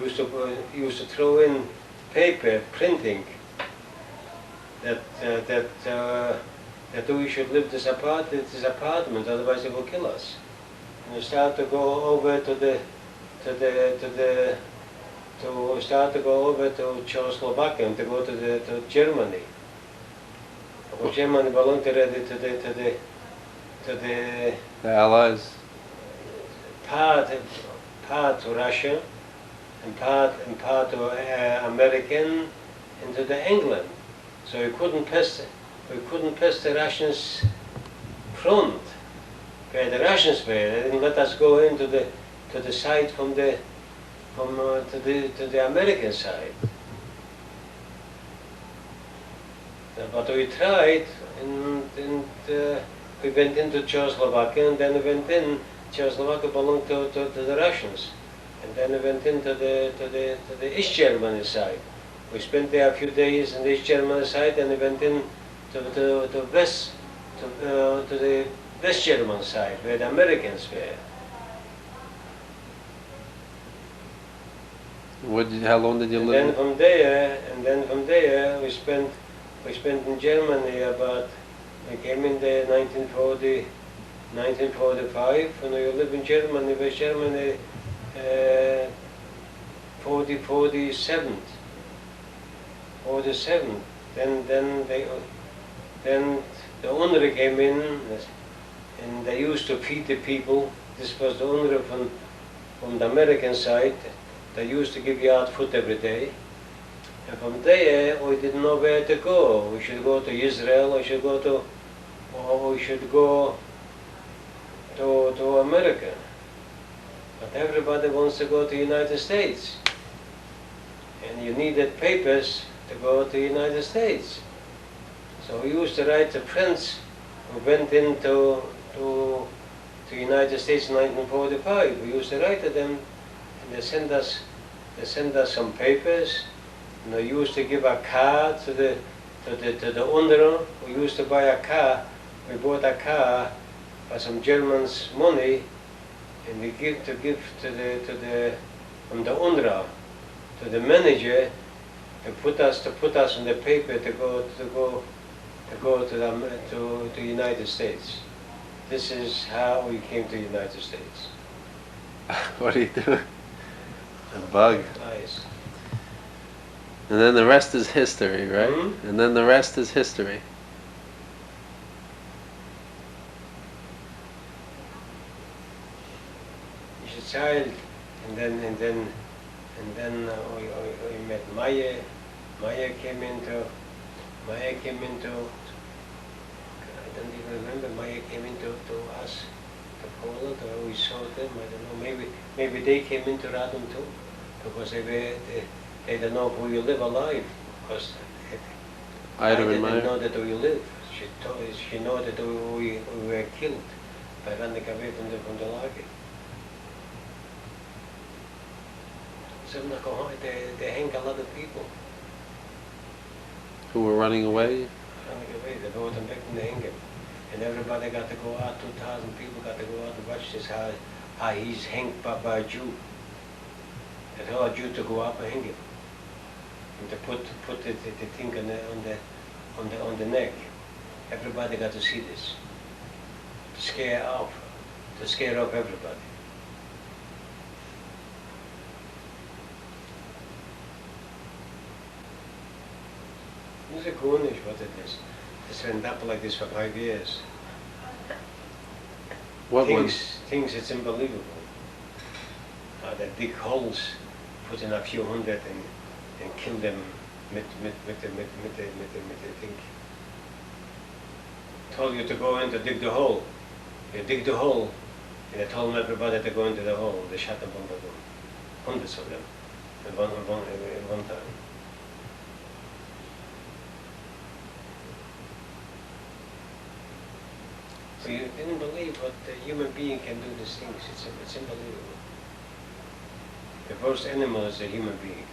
used to throw in paper printing that we should leave this apartment, otherwise they will kill us. And we start to go over to Czechoslovakia and to go to Germany. Because Germany belonged already to the The Allies. part to Russia and part to American and to the England. So we couldn't pass the Russians front where the Russians were. They didn't let us go into the side to the American side. But we tried, and we went into Czechoslovakia, and then we went in. Czechoslovakia belonged to the Russians, and then we went into the East Germany side. We spent there a few days on the East Germany side, and we went in to the West German side, where the Americans were. How long did you And live? then from there, we spent in Germany about. We came in there 1945, and we lived in Germany. West Germany, 47. Then the owner came in, and they used to feed the people. This was the owner from the American side. They used to give you out food every day. And from there, we didn't know where to go. We should go to Israel, or we should go to America. But everybody wants to go to the United States. And you needed papers to go to the United States. So we used to write to friends who went into the United States in 1945. We used to write to them, and they sent us some papers. And they used to give a car to the owner. We used to buy a car. We bought a car for some Germans' money, and we give from the owner to the manager to put us on the paper to go to the United States. This is how we came to the United States. What are you doing? A bug. Nice. And then the rest is history, right? Mhm. And then the rest is history. He's a child, and then we met Maya. Maya came into. I don't even remember. Maya came into us, to Poland, or we saw them. I don't know. Maybe they came into Radom too, because they don't know if we live alive. Because I didn't admire. know that we live. She know that we were killed by running away from the lager. So they hang a lot of people. Who were running away? Running away, they brought them back and they hang him. And everybody got to go out, 2,000 people got to go out and watch this, how he's hanged by a Jew. They tell a Jew to go up and hang him. And to put the thing on the neck. Everybody got to see this. To scare off everybody. It's a Cornish, what it is. It's been up like this for 5 years. What one? Things, it's unbelievable. They dig holes, put in a few hundred and kill them with the thing. Told you to go in to dig the hole. You dig the hole, and they told everybody to go into the hole. They shot them on the room. Hundreds of them at one time. So you didn't believe what the human being can do these things. It's unbelievable. The worst animal is a human being.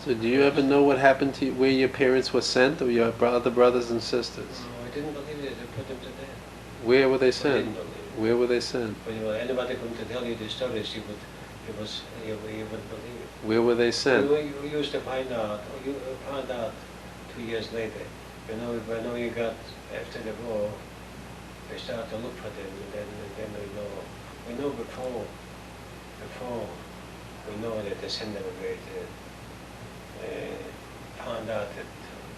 So do you ever know what happened to you, where your parents were sent, or your other brothers and sisters? No, I didn't believe it. They put them to death. Where were they I sent? didn't believe it. Where were they sent? When anybody going to tell you the stories, you would believe it. Where were they sent? You used to find out. You found out 2 years later. When you got after the war, we started to look for them, and then we know before we know that the Sender found out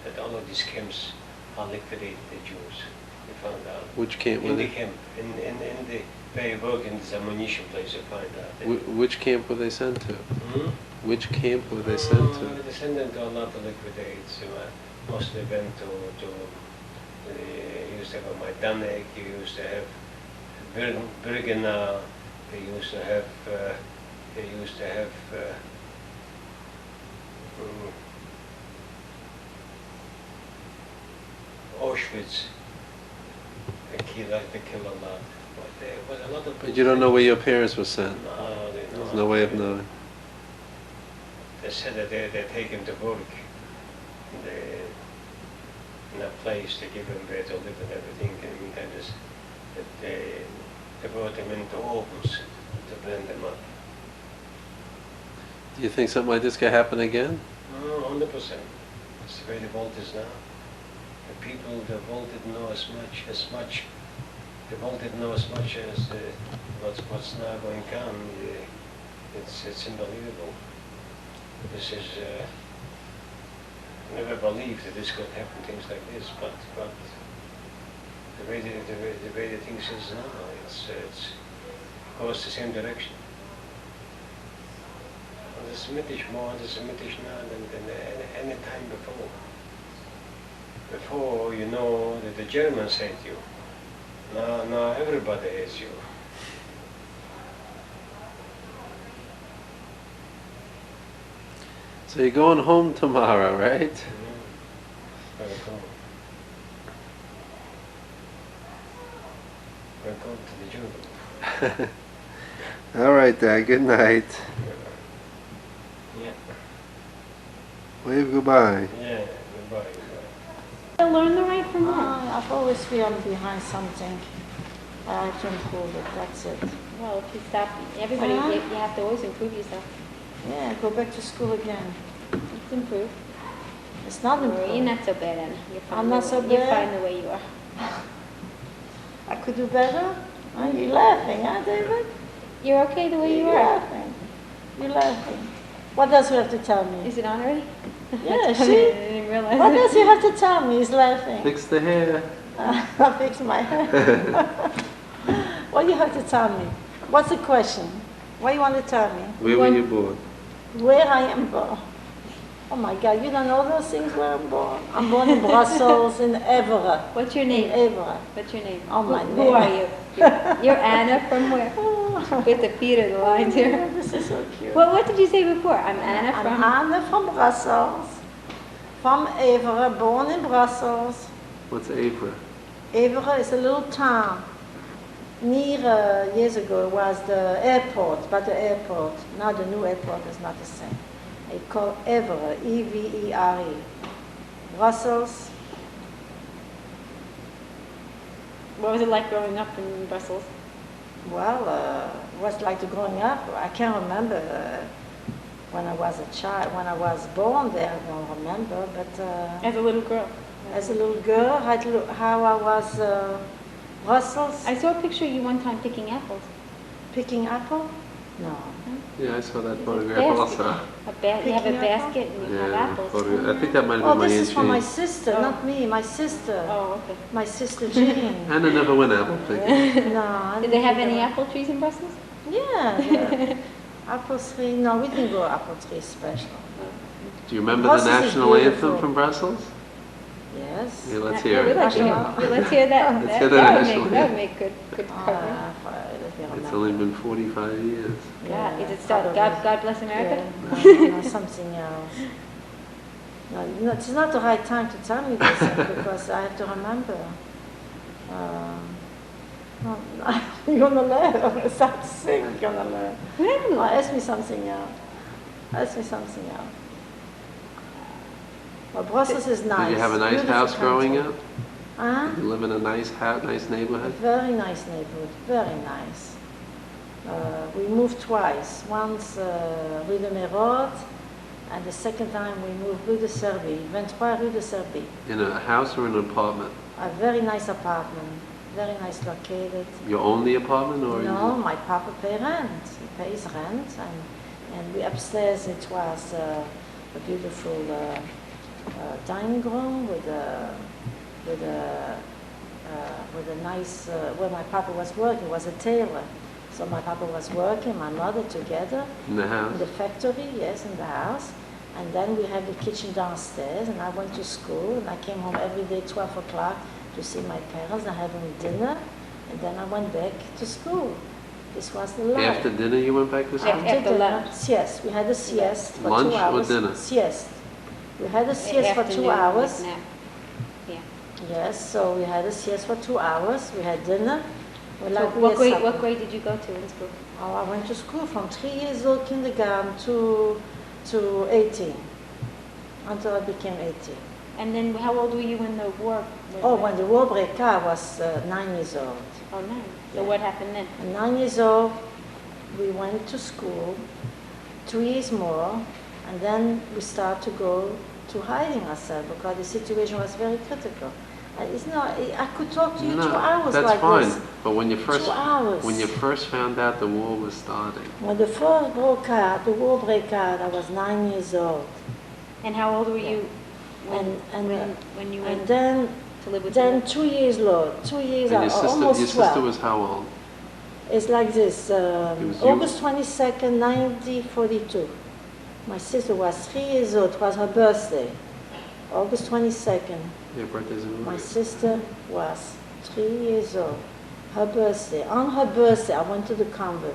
that all of these camps are liquidated the Jews. We found out. Which camp were In the they? camp, in the where you work in this ammunition place, you find out. Which camp were they sent to? Hmm? Which camp were they sent to? They sent them to a lot of liquidates. Mostly went to you used to have Majdanek, you used to have Birkenau, they used to have Auschwitz. They killed a lot. But there was a lot of. But you don't know where your parents were sent. No, they There's no way of knowing. They said that they take him to work in a place to give him where to live and everything, and then they brought him into ovens to blend them up. Do you think something like this could happen again? Oh, 100%. That's the way the world is now. The people, the world didn't know as much. The world didn't know as much as what's now going on. It's unbelievable. This is. I never believed that this could happen, things like this, but the way the things is now, it's goes the same direction. Anti-Semitic, more anti-Semitic now than any time before. Before, you know that the Germans hate you. Now everybody hates you. So you're going home tomorrow, right? Very cool. We're going to the jungle. All right, Dad. Good night. Yeah. Wave goodbye. Yeah, goodbye. To learn the right from wrong. I've always feel I'm behind something. I have to improve it, that's it. Well, if you stop, everybody, Uh-huh. you have to always improve yourself. Yeah, go back to school again. It's improve. It's not You're improved. not so bad, Anna. You're fine. I'm not so You're bad? fine the way you are. I could do better? Are you laughing, huh, David? You're okay the way you You're are. laughing. You're laughing. What does he have to tell me? Is it on already? Yeah, I see? didn't realize What it. does he have to tell me? He's laughing. Fix the hair. I fix my hair. What do you have to tell me? What's the question? What do you want to tell me? Where were you born? Where I am born. Oh my God, you don't know those things where I'm born? I'm born in Brussels, in Evere. What's your In name? Evere. What's your name? Oh, my Who name. are you? You're Anna from where? With the feet of the lines here. This is so cute. What did you say before? I'm Anna I'm from... Anne from Brussels. From Evere, born in Brussels. What's Avra? Evere is a little town. Near, years ago, was the airport, but the airport, now the new airport is not the same. It's called Evere, E-V-E-R-E. Brussels. What was it like growing up in Brussels? Well, what's like to growing up? I can't remember when I was a child. When I was born there, I don't remember. But As a little girl. as a little girl, how I was Brussels I saw a picture of you one time picking apples. picking apple. No, Yeah, I saw that Basket. photograph also. You have a Picking apple? basket and you have Yeah, apples. I think that might have oh, been my this Aunt is for my Jean. sister, Oh. not me. My sister, Oh, okay. my sister Jean. Anna never went apple picking. No, I Did they have didn't any go- apple trees in Brussels? Yeah, the apple tree. No, we didn't go apple tree special. Do you remember Brussels the is national anthem beautiful. from Brussels? Yes. Yeah, let's Yeah, hear we'd it. like to hear- National. Let's hear that. Let's hear the That national would make good coverage. Let me It's remember. only been 45 years. God, is Yeah, it start probably. God Bless America? Yeah, no, something else. No, it's not the right time to tell me this because I have to remember. No, you're gonna learn. I'm gonna start to sing. You're gonna learn. Oh, ask me something else. Ask me something else. Well, Brussels is nice. Did you have a nice Beautiful house growing country. up? Huh? You live in a nice nice A neighborhood? very nice neighborhood, very nice. We moved twice. Once Rue de Mérode, and the second time we moved Rue de Serbie, 23 Rue de Serbie. In a house or in an apartment? A very nice apartment, very nice located. You own the apartment or No, my papa pay rent. He pays rent, and we upstairs it was a beautiful dining room with a nice where my papa was working was a tailor. So my papa was working, my mother together in the in house? the factory, yes, in the house. And then we had the kitchen downstairs, and I went to school, and I came home every day 12 o'clock to see my parents and having dinner, and then I went back to school. This was the life. After dinner you went back to school? After dinner, lunch. yes, we had a siesta for Lunch 2 or hours. dinner? Siesta. We had a siesta for 2 Afternoon, hours. like nap. Yeah. Yes, so we had a siesta for 2 hours. We had dinner. We So like we what had grade, supper. what grade did you go to in school? Oh, I went to school from 3 years old, kindergarten, to 18, until I became 18. And then how old were you when the war? Oh, when the war broke out, I was 9 years old. Oh, nice. So Yeah. what happened then? At 9 years old, we went to school, 2 years more, and then we started to go to hiding ourselves because the situation was very critical. It's not, I could talk to you 2 hours that's like fine. this. But when you 2 hours. first found out the war was starting, When the first broke out, the war broke out, I was 9 years old. And how old were you when, And when you And went then, to live with then your 2 years, Lord, 2 years, and your almost sister 12. was how old? It's like this, was you? August 22nd, 1942. My sister was 3 years old, it was her birthday. August 22nd, Your birthday's in my August. sister was 3 years old. Her birthday, on her birthday, I went to the convent.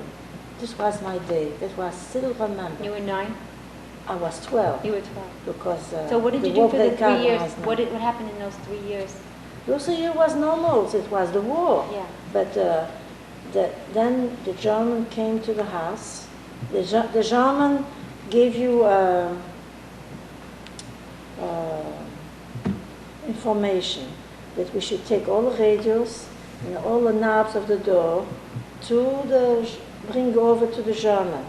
This was my day, that was still remember. You were 9? I was 12 You were 12. because So what did the you do war for the broke out 3 when I years? was nine. What happened in those 3 years? Those years was normal, it was the war. Yeah. But then the German came to the house. The German gave you information that we should take all the radios and all the knobs of the door bring over to the German.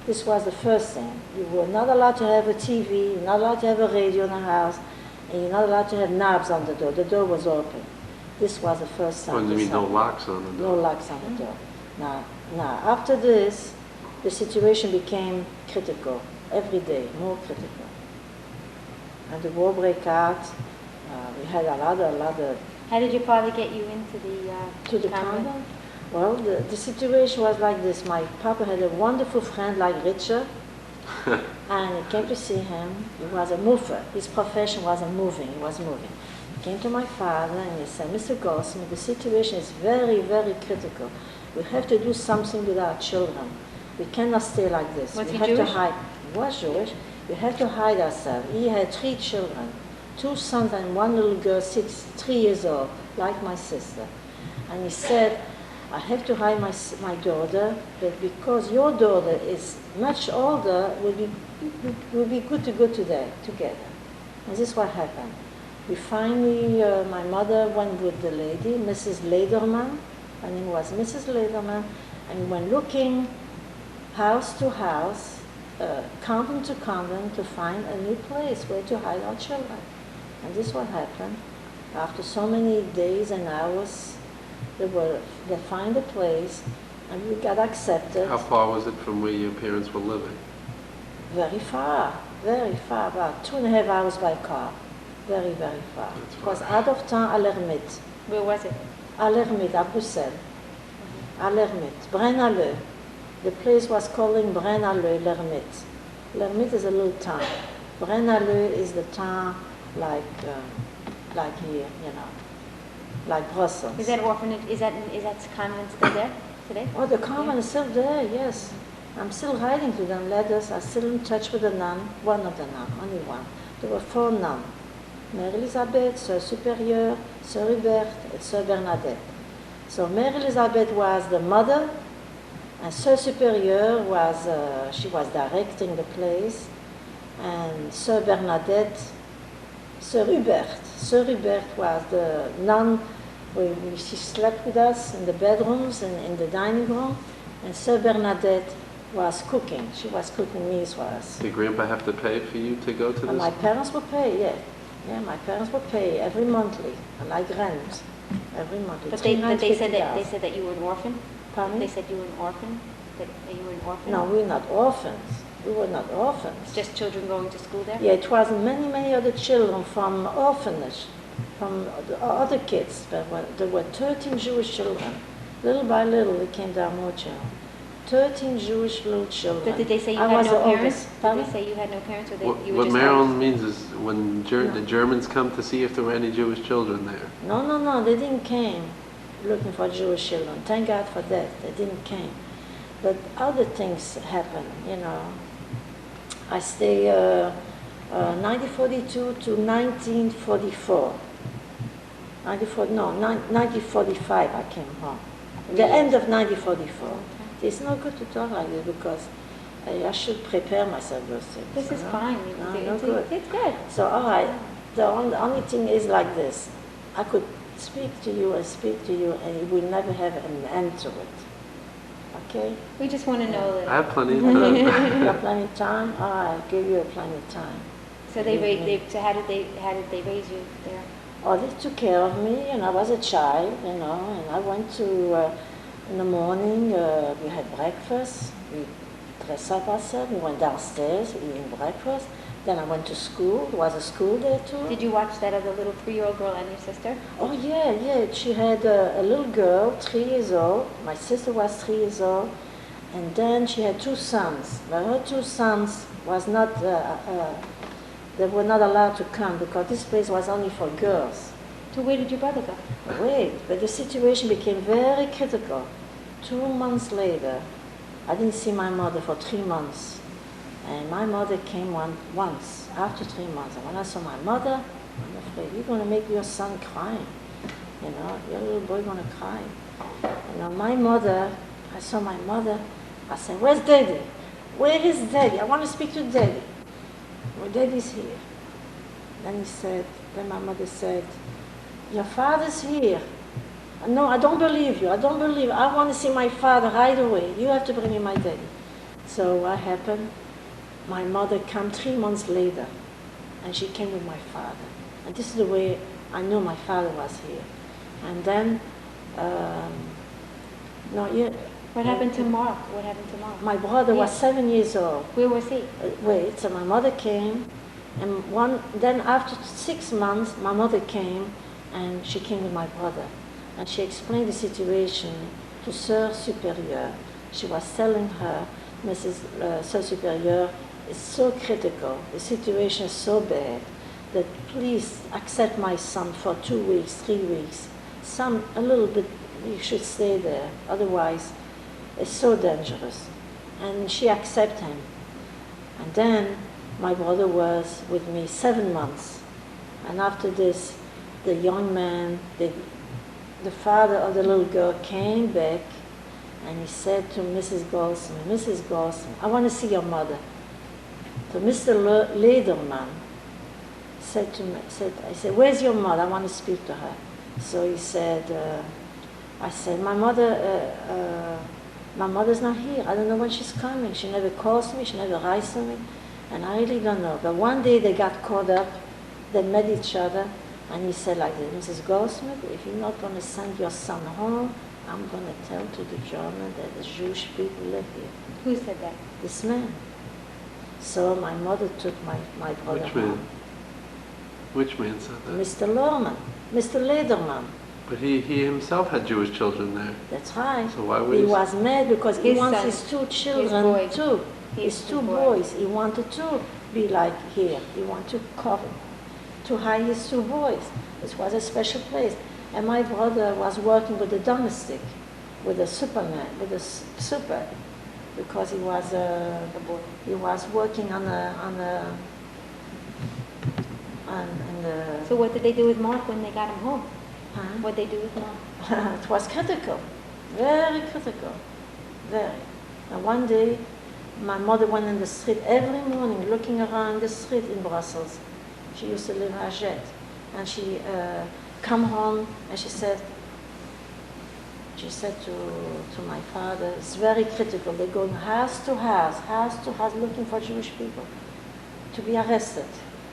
This was the first thing. You were not allowed to have a TV, you're not allowed to have a radio in the house, and you're not allowed to have knobs on the door. The door was open. This was the first Oh, time. you this mean no happened. locks on the No door? locks on the door. Now, after this, the situation became critical. Every day, more critical. And the war broke out. We had a lot of How did your father get you into to the convent. Well, the situation was like this. My papa had a wonderful friend like Richard, and he came to see him. He was a mover. His profession was moving. He was moving. He came to my father and he said, Mr. Goldsmith, the situation is very, very critical. We have to do something with our children. We cannot stay like this. Was we he have Jewish? to hide. He was Jewish. We have to hide ourselves. He had 3 children, 2 sons and 1 little girl, 3 years old, like my sister. And he said, I have to hide my daughter, but because your daughter is much older, will be good to go together. And this is what happened. We finally, my mother went with the lady, Mrs. Lederman. Her name was Mrs. Lederman, and we went looking house to house, convent to convent, to find a new place where to hide our children. And this is what happened. After so many days and hours, they find a place, and we got accepted. How far was it from where your parents were living? Very far, about 2.5 hours by car. Very, very far. That's It was far. out of town à l'Ermite. Where was it? À l'Ermite, à Bruxelles. À l'Ermite. Braine-l'Alleud. The place was called Braine-l'Alleud, l'Ermite. L'Ermite is a little town. Braine-l'Alleud is the town like here, like Brussels. Is that orphanage? Is that convent still there today? Oh, the convent is still there, yes. I'm still writing to them letters. I'm still in touch with the nun, one of the nuns, only one. There were 4 nuns. Mère Elisabeth, Sœur Supérieure, Sœur Hubert, and Sœur Bernadette. So Mère Elisabeth was the mother, and Sœur Supérieure was, she was directing the place, and Sœur Bernadette, Sir Hubert. Sir Hubert was the nun. She slept with us in the bedrooms and in the dining room. And Sir Bernadette was cooking. She was cooking meals for us. Did Grandpa have to pay for you to go to And this? my parents would pay, yeah. Yeah, my parents would pay every monthly, like rent, every monthly. But they said that $350,000. you were an orphan? Pardon? They said you were an orphan? That you were an orphan? No, we're not orphans. We were not orphans. Just children going to school there? Yeah, it was many other children from orphanage, from the other kids. There were 13 Jewish children. Little by little, we came down more children. 13 Jewish little children. But did they say you I had was no the parents? oldest. Did Pardon? they say you had no parents, or you were What just Marilyn means is when No. the Germans come to see if there were any Jewish children there. No, they didn't came looking for Jewish children. Thank God for that, they didn't came. But other things happened, you know. I stayed 1942 to 1944. 1945 I came home. The end of 1944. It's not good to talk like this because I should prepare myself those things. This is you know? fine. No, good. It's good. So, all right, the only thing is like this. I could speak to you and speak to you and you will never have an end to it. Okay? We just want to know I that. have plenty of time. You have plenty of time? All right, I'll give you plenty of time. So so how did they raise you there? Oh, they took care of me, I was a child, and I went to, in the morning, we had breakfast, we dressed up ourselves, we went downstairs, eating breakfast, then I went to school, there was a school there too. Did you watch that other little 3-year-old girl and your sister? Oh yeah, she had a little girl, 3 years old, my sister was 3 years old, and then she had 2 sons, but her 2 sons was not, they were not allowed to come because this place was only for girls. So where did your brother go? Wait, but the situation became very critical. 2 months later, I didn't see my mother for 3 months. And my mother came once, after 3 months. And when I saw my mother, I'm afraid, you're going to make your son cry. Your little boy going to cry. My mother, I saw my mother, I said, where's Daddy? Where is Daddy? I want to speak to Daddy. Well, Daddy's here. Then my mother said, your father's here. No, I don't believe you. I want to see my father right away. You have to bring me my daddy. So what happened? My mother came 3 months later, and she came with my father. And this is the way I knew my father was here. And then, What happened to Mark? What happened to Mark? my brother was Yes. 7 years old. Where was he? Wait, so my mother came, and then after 6 months, my mother came, and she came with my brother. And she explained the situation to Sœur Supérieure. She was telling her, Mrs. Sœur Supérieure, it's so critical, the situation is so bad, that please accept my son for 2 weeks, 3 weeks. A little bit, you should stay there, otherwise it's so dangerous. And she accepted him. And then my brother was with me 7 months. And after this, the young man, the father of the little girl came back and he said to Mrs. Golson, I want to see your mother. So Mr. Lederman said to me, I said, where's your mother? I want to speak to her. So he said, I said, my mother's not here. I don't know when she's coming. She never calls me. She never writes to me. And I really don't know. But one day they got caught up. They met each other. And he said like this, Mrs. Goldsmith, if you're not going to send your son home, I'm going to tell to the German that the Jewish people live here. Who said that? This man. So my mother took my brother Which man? home. Which man said that? Mr. Lerman, Mr. Lederman. But he himself had Jewish children there. That's right. So why would he he? was mad because he His wants son. his 2 children boy. too. His His 2 boy. boys. He wanted to be like here. He wanted to cover, to hide his 2 boys. This was a special place. And my brother was working with the domestic, with the superman, with the super, because he was working on the. So what did they do with Mark when they got him home? Huh? What did they do with Mark? It was critical, very critical, very. And one day, my mother went in the street every morning, looking around the street in Brussels, She used to live in Ajette. And she come home and she said to my father, it's very critical. They're going house to house, looking for Jewish people to be arrested.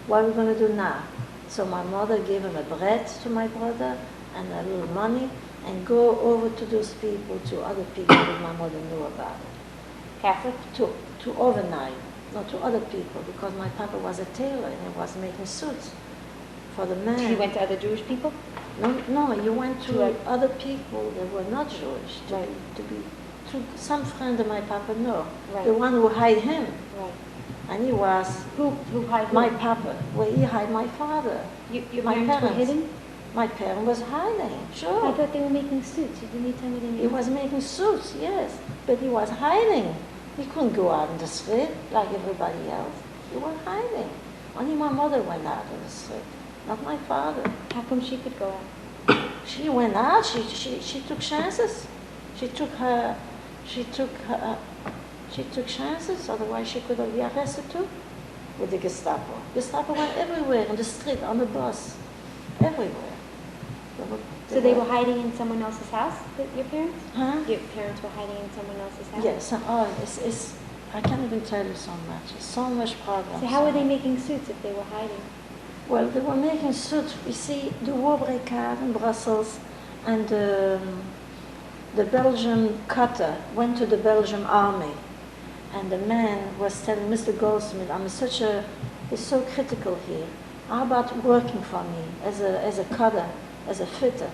What are we going to do now? So my mother gave him a bread to my brother and a little money and go over to those people, to other people that my mother knew about it. Catholic? To overnight, not to other people, because my papa was a tailor and he was making suits for the men. He went to other Jewish people? No, you went to Right. other people that were not Jewish, to some friend of my papa knew, Right. the one who hid him. Right. And he was Who hid my who? papa, where he hid my father. Your my parents were parents. hidden? My parent was hiding, I sure. thought they were making suits. You didn't tell me they He made was making suits, yes, but he was hiding. He couldn't go out in the street like everybody else. He was hiding. Only my mother went out in the street, not my father. How come she could go out? She went out. She took chances. She took chances. Otherwise, she could have been arrested too with the Gestapo. Gestapo went everywhere in the street, on the bus, everywhere. So they were hiding in someone else's house, your parents? Huh? Your parents were hiding in someone else's house? Yes. It's I can't even tell you so much. It's so much problems. So how were they making suits if they were hiding? Well, they were making suits. You see, the war broke out in Brussels, and the Belgian cutter went to the Belgian army, and the man was telling Mr. Goldsmith, it's so critical here. How about working for me as a cutter, as a fitter?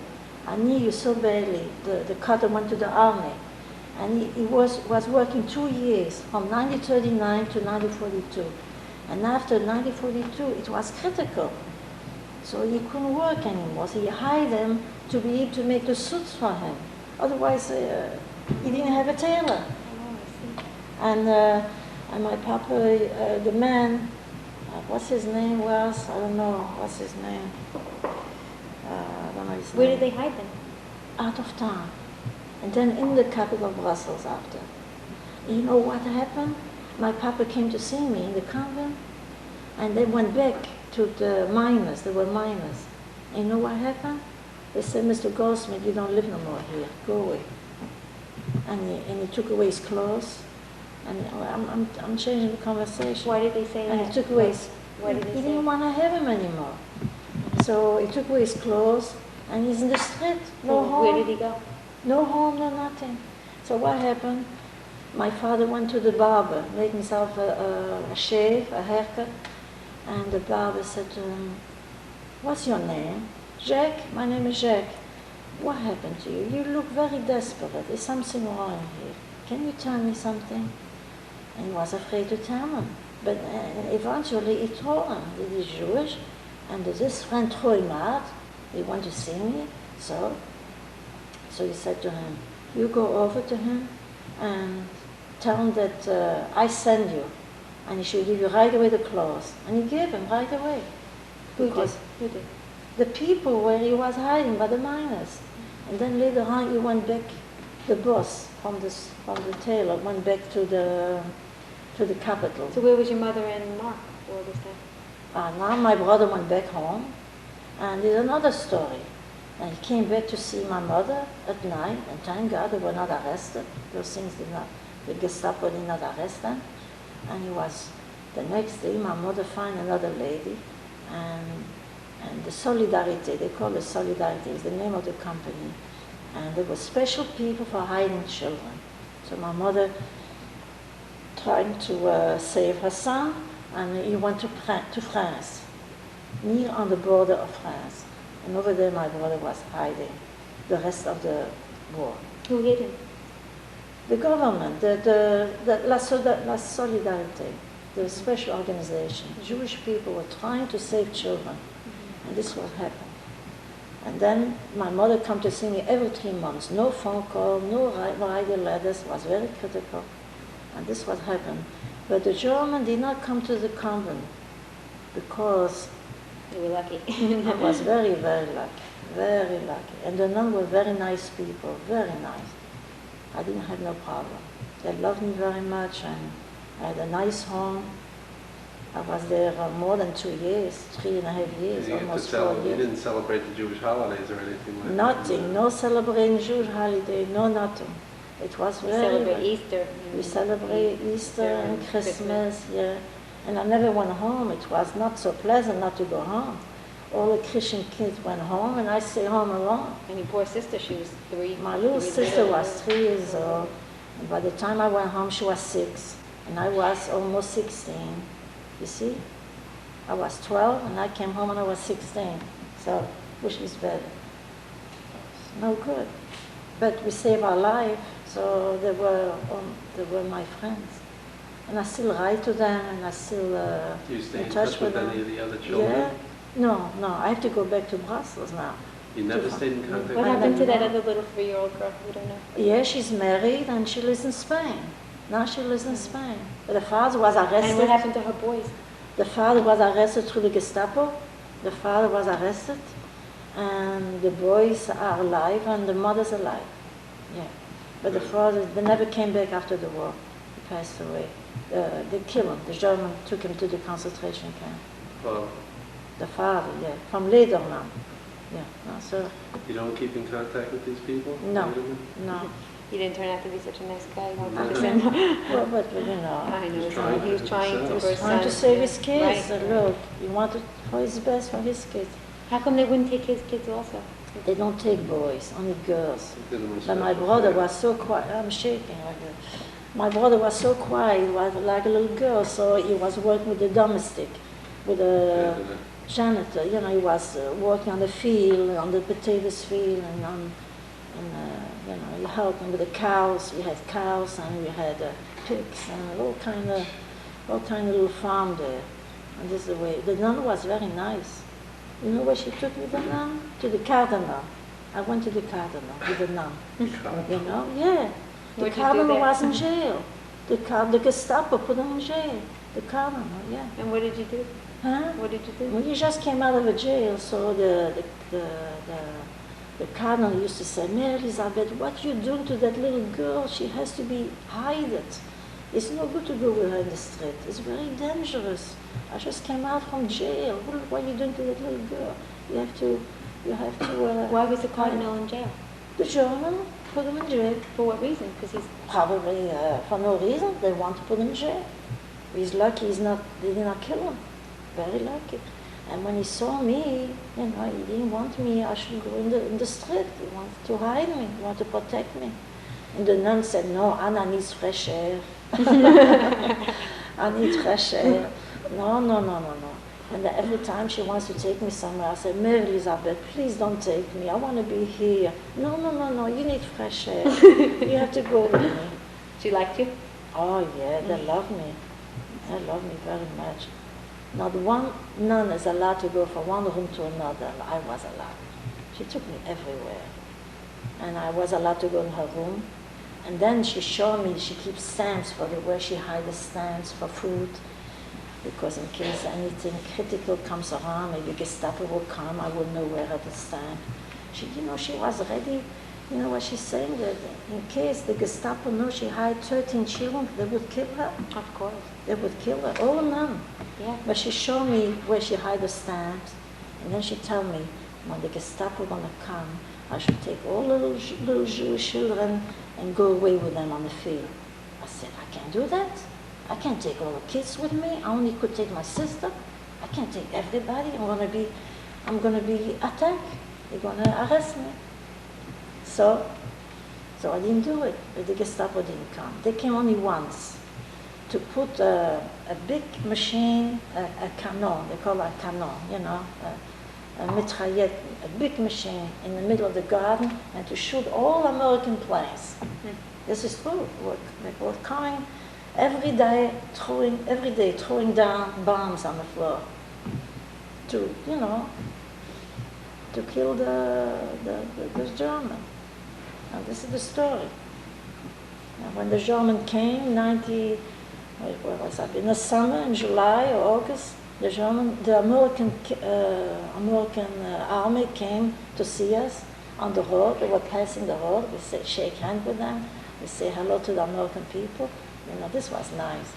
I need you so badly. The cutter went to the army, and he was working 2 years, from 1939 to 1942. And after 1942, it was critical. So he couldn't work anymore. So he hired him to be able to make the suits for him. Otherwise, he didn't have a tailor. Oh, I see. And my papa, the man, what's his name was? I don't know. What's his name? I don't know his Where name. did they hide them? Out of town. And then in the capital, Brussels, after. You know what happened? My papa came to see me in the convent, and they went back to the miners. They were miners. And you know what happened? They said, Mr. Goldsmith, you don't live no more here. Go away. And he took away his clothes. And I'm changing the conversation. Why did they say And that? he took away his, Why did he they say didn't want to have him anymore. So he took away his clothes, and he's in the street. No home. Where did he go? No home, no nothing. So what happened? My father went to the barber, made himself a shave, a haircut, and the barber said to him, what's your name? Jacques, my name is Jacques. What happened to you? You look very desperate. Is something wrong here? Can you tell me something? And he was afraid to tell him. But eventually he told him that he's Jewish, and that this friend threw him out. He wanted to see me. So he said to him, you go over to him and tell him that I send you, and he should give you right away the clothes. And he gave him right away. Who did? Because Who did? the people where he was hiding by the miners. And then later on he went back, the boss from the tailor went back to the capital. So where was your mother and Mark all this time? Now my brother went back home, and there's another story. And he came back to see my mother at night, and thank God they were not arrested. Those things the Gestapo did not arrest them. And the next day my mother found another lady, and the Solidarité, they call it Solidarité, is the name of the company. And there were special people for hiding children. So my mother trying to save her son, and he went to France, near on the border of France. And over there my brother was hiding the rest of the war. Who hid him? The government, La Solidarité, the special organization. Jewish people were trying to save children, and this was happened. And then my mother come to see me every 3 months. No phone call, no writing letters. It was very critical, and this was happened. But the German did not come to the convent because You were lucky. I was very, very lucky, very lucky. And the nuns were very nice people, very nice. I didn't have no problem. They loved me very much, and I had a nice home. I was there more than 2 years, 3.5 years, almost 4 You years. didn't celebrate the Jewish holidays or anything like that? Nothing, no celebrating Jewish holiday, no nothing. It was We very... celebrate Easter. We celebrate Easter and Christmas, yeah. And I never went home. It was not so pleasant not to go home. All the Christian kids went home, and I stayed home alone. And your poor sister, she was 3. My little 3 sister was 3 years old, and by the time I went home, she was 6, and I was almost 16. You see? I was 12, and I came home when I was 16. So, which is better? No good. But we saved our life, so they were my friends. And I still write to them, and I still Do you stay in in touch touch with with them. any of the other children? Yeah. No, I have to go back to Brussels now. You never To- stayed in contact What with happened to them? that other little 3-year-old girl? We don't know. Yeah, she's married and she lives in Spain. Now she lives in Spain. But the father was arrested. And what happened to her boys? The father was arrested through the Gestapo. The father was arrested, and the boys are alive, and the mother's alive. Yeah. But the father, they never came back after the war. He passed away. They killed him. The German took him to the concentration camp. Well, The father, yeah, from Lederman. Yeah. No, so you don't keep in contact with these people? No. Gentlemen? no. He didn't turn out to be such a nice guy. Don't No. listen. Well, but you know. I know. He's trying He was to trying himself. to He for was his trying to son. save his kids. Right. Look, he wanted for his best for his kids. How come they wouldn't take his kids also? They don't take boys, only girls. Give them a But my special brother care. was so quiet. I'm shaking like that. My brother was so quiet. He was like a little girl, so he was working with the domestic, with a janitor. You know, he was working on the field, on the potatoes field, and you know, he helped him with the cows. We had cows and we had pigs and all kind of little farm there. And this is the way. The nun was very nice. You know where she took me, the nun? To the cardinal. I went to the cardinal with the nun. You know, yeah. The What'd you do cardinal there? was in jail. The Gestapo put him in jail. The cardinal, yeah. And what did you do? Huh? What did you do? Well, he just came out of a jail, so the cardinal used to say, Mary Elizabeth, what you doing to that little girl? She has to be hidden. It's no good to go with her in the street. It's very dangerous. I just came out from jail. What are you doing to that little girl? You have to. Why was the cardinal in jail? The German put him in jail. For what reason? Because he's... Probably for no reason. They want to put him in jail. He's lucky they did not kill him. Very lucky. And when he saw me, you know, he didn't want me, I should go in the street. He wanted to hide me, he wanted to protect me. And the nun said, no, Anna needs fresh air. I need fresh air. No. And every time she wants to take me somewhere, I said, Mary Elizabeth, please don't take me. I want to be here. No, you need fresh air. You have to go with me. She liked you? Oh, yeah, they love me. They love me very much. Not one nun is allowed to go from one room to another. I was allowed. She took me everywhere. And I was allowed to go in her room. And then she showed me, she keeps stamps for where she hides the stamps for food. Because in case anything critical comes around, maybe Gestapo will come, I will know where are the stamp. She was ready. You know what she's saying? That in case the Gestapo knows she hired 13 children, they would kill her. Of course. They would kill her. Oh, none. Yeah. But she showed me where she hid the stamps, and then she told me, when the Gestapo gonna come, I should take all little Jewish children and go away with them on the field. I said, I can't do that. I can't take all the kids with me. I only could take my sister. I can't take everybody. I'm gonna be attacked. They're gonna arrest me. So I didn't do it. But the Gestapo didn't come. They came only once to put a big machine, a cannon. They call it a cannon, you know, a mitraillette, a big machine in the middle of the garden, and to shoot all American planes. This is true. They were coming every day, throwing down bombs on the floor to, you know, to kill the German. And this is the story. And when the German came, where was that? In the summer, in July or August, the American army came to see us on the road. They were passing the road. We shake hands with them. We say hello to the American people. You know, this was nice.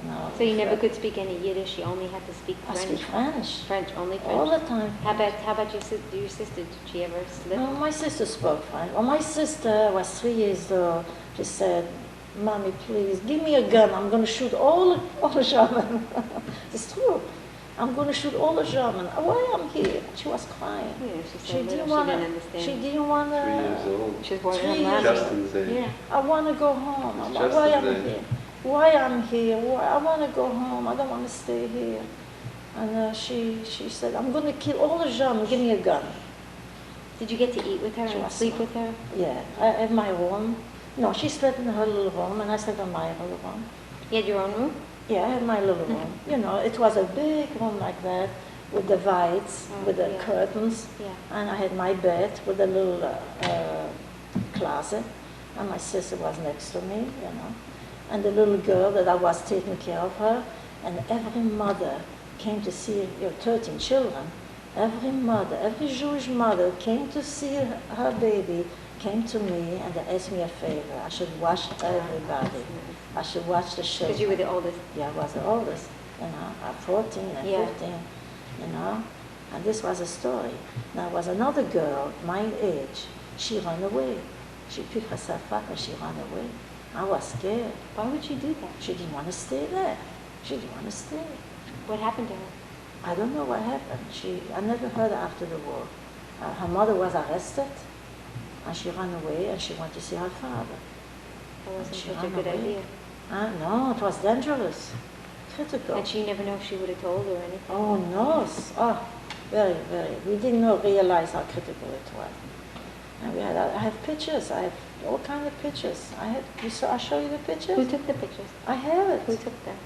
No. So you never could speak any Yiddish, you only had to speak I French? speak French. French, only French? All the time. How about your sister? Did she ever slip? No, my sister spoke French. When my sister was 3 years old, she said, "Mommy, please, give me a gun. I'm going to shoot all the German." It's true. I'm going to shoot all the German. Why I'm here? She was crying. Yeah, she's so She little, didn't she want didn't to. understand. She didn't want 3 years to. old. She's born 3 in years London. Justin's age. Yeah. I want to go home. It's Why Justin's am I age. here? Why I'm here? Why? I want to go home. I don't want to stay here. And she said, "I'm going to kill all the Germans. Give me a gun." Did you get to eat with her She and was sleep smart. with her? Yeah, I have my room. No, she slept in her little room, and I slept in my little room. You had your own room? Yeah, I had my little room. You know, it was a big room like that, with the lights, Oh, with the yeah. curtains, Yeah. and I had my bed with a little closet, and my sister was next to me, you know, and the little girl that I was taking care of her, and every mother came to see your 13 children. Every mother, every Jewish mother came to see her baby, came to me, and they asked me a favor. I should watch everybody. I should watch the children. Because you were the oldest. Yeah, I was the oldest, you know, at 14 and Yeah. 15, you know. And this was a story. Now, was another girl, my age, she ran away. She picked herself up and she ran away. I was scared. Why would she do that? She didn't want to stay there. She didn't want to stay. What happened to her? I don't know what happened. I never heard her after the war. Her mother was arrested, and she ran away, and she went to see her father. That wasn't She such a ran good away. idea. No, it was dangerous, critical. And she never know if she would have told or anything. Oh no! Oh, very, very. We did not realize how critical it was. And I have pictures. I have all kinds of pictures. I show you the pictures. Who took the pictures? I have it. Who took them?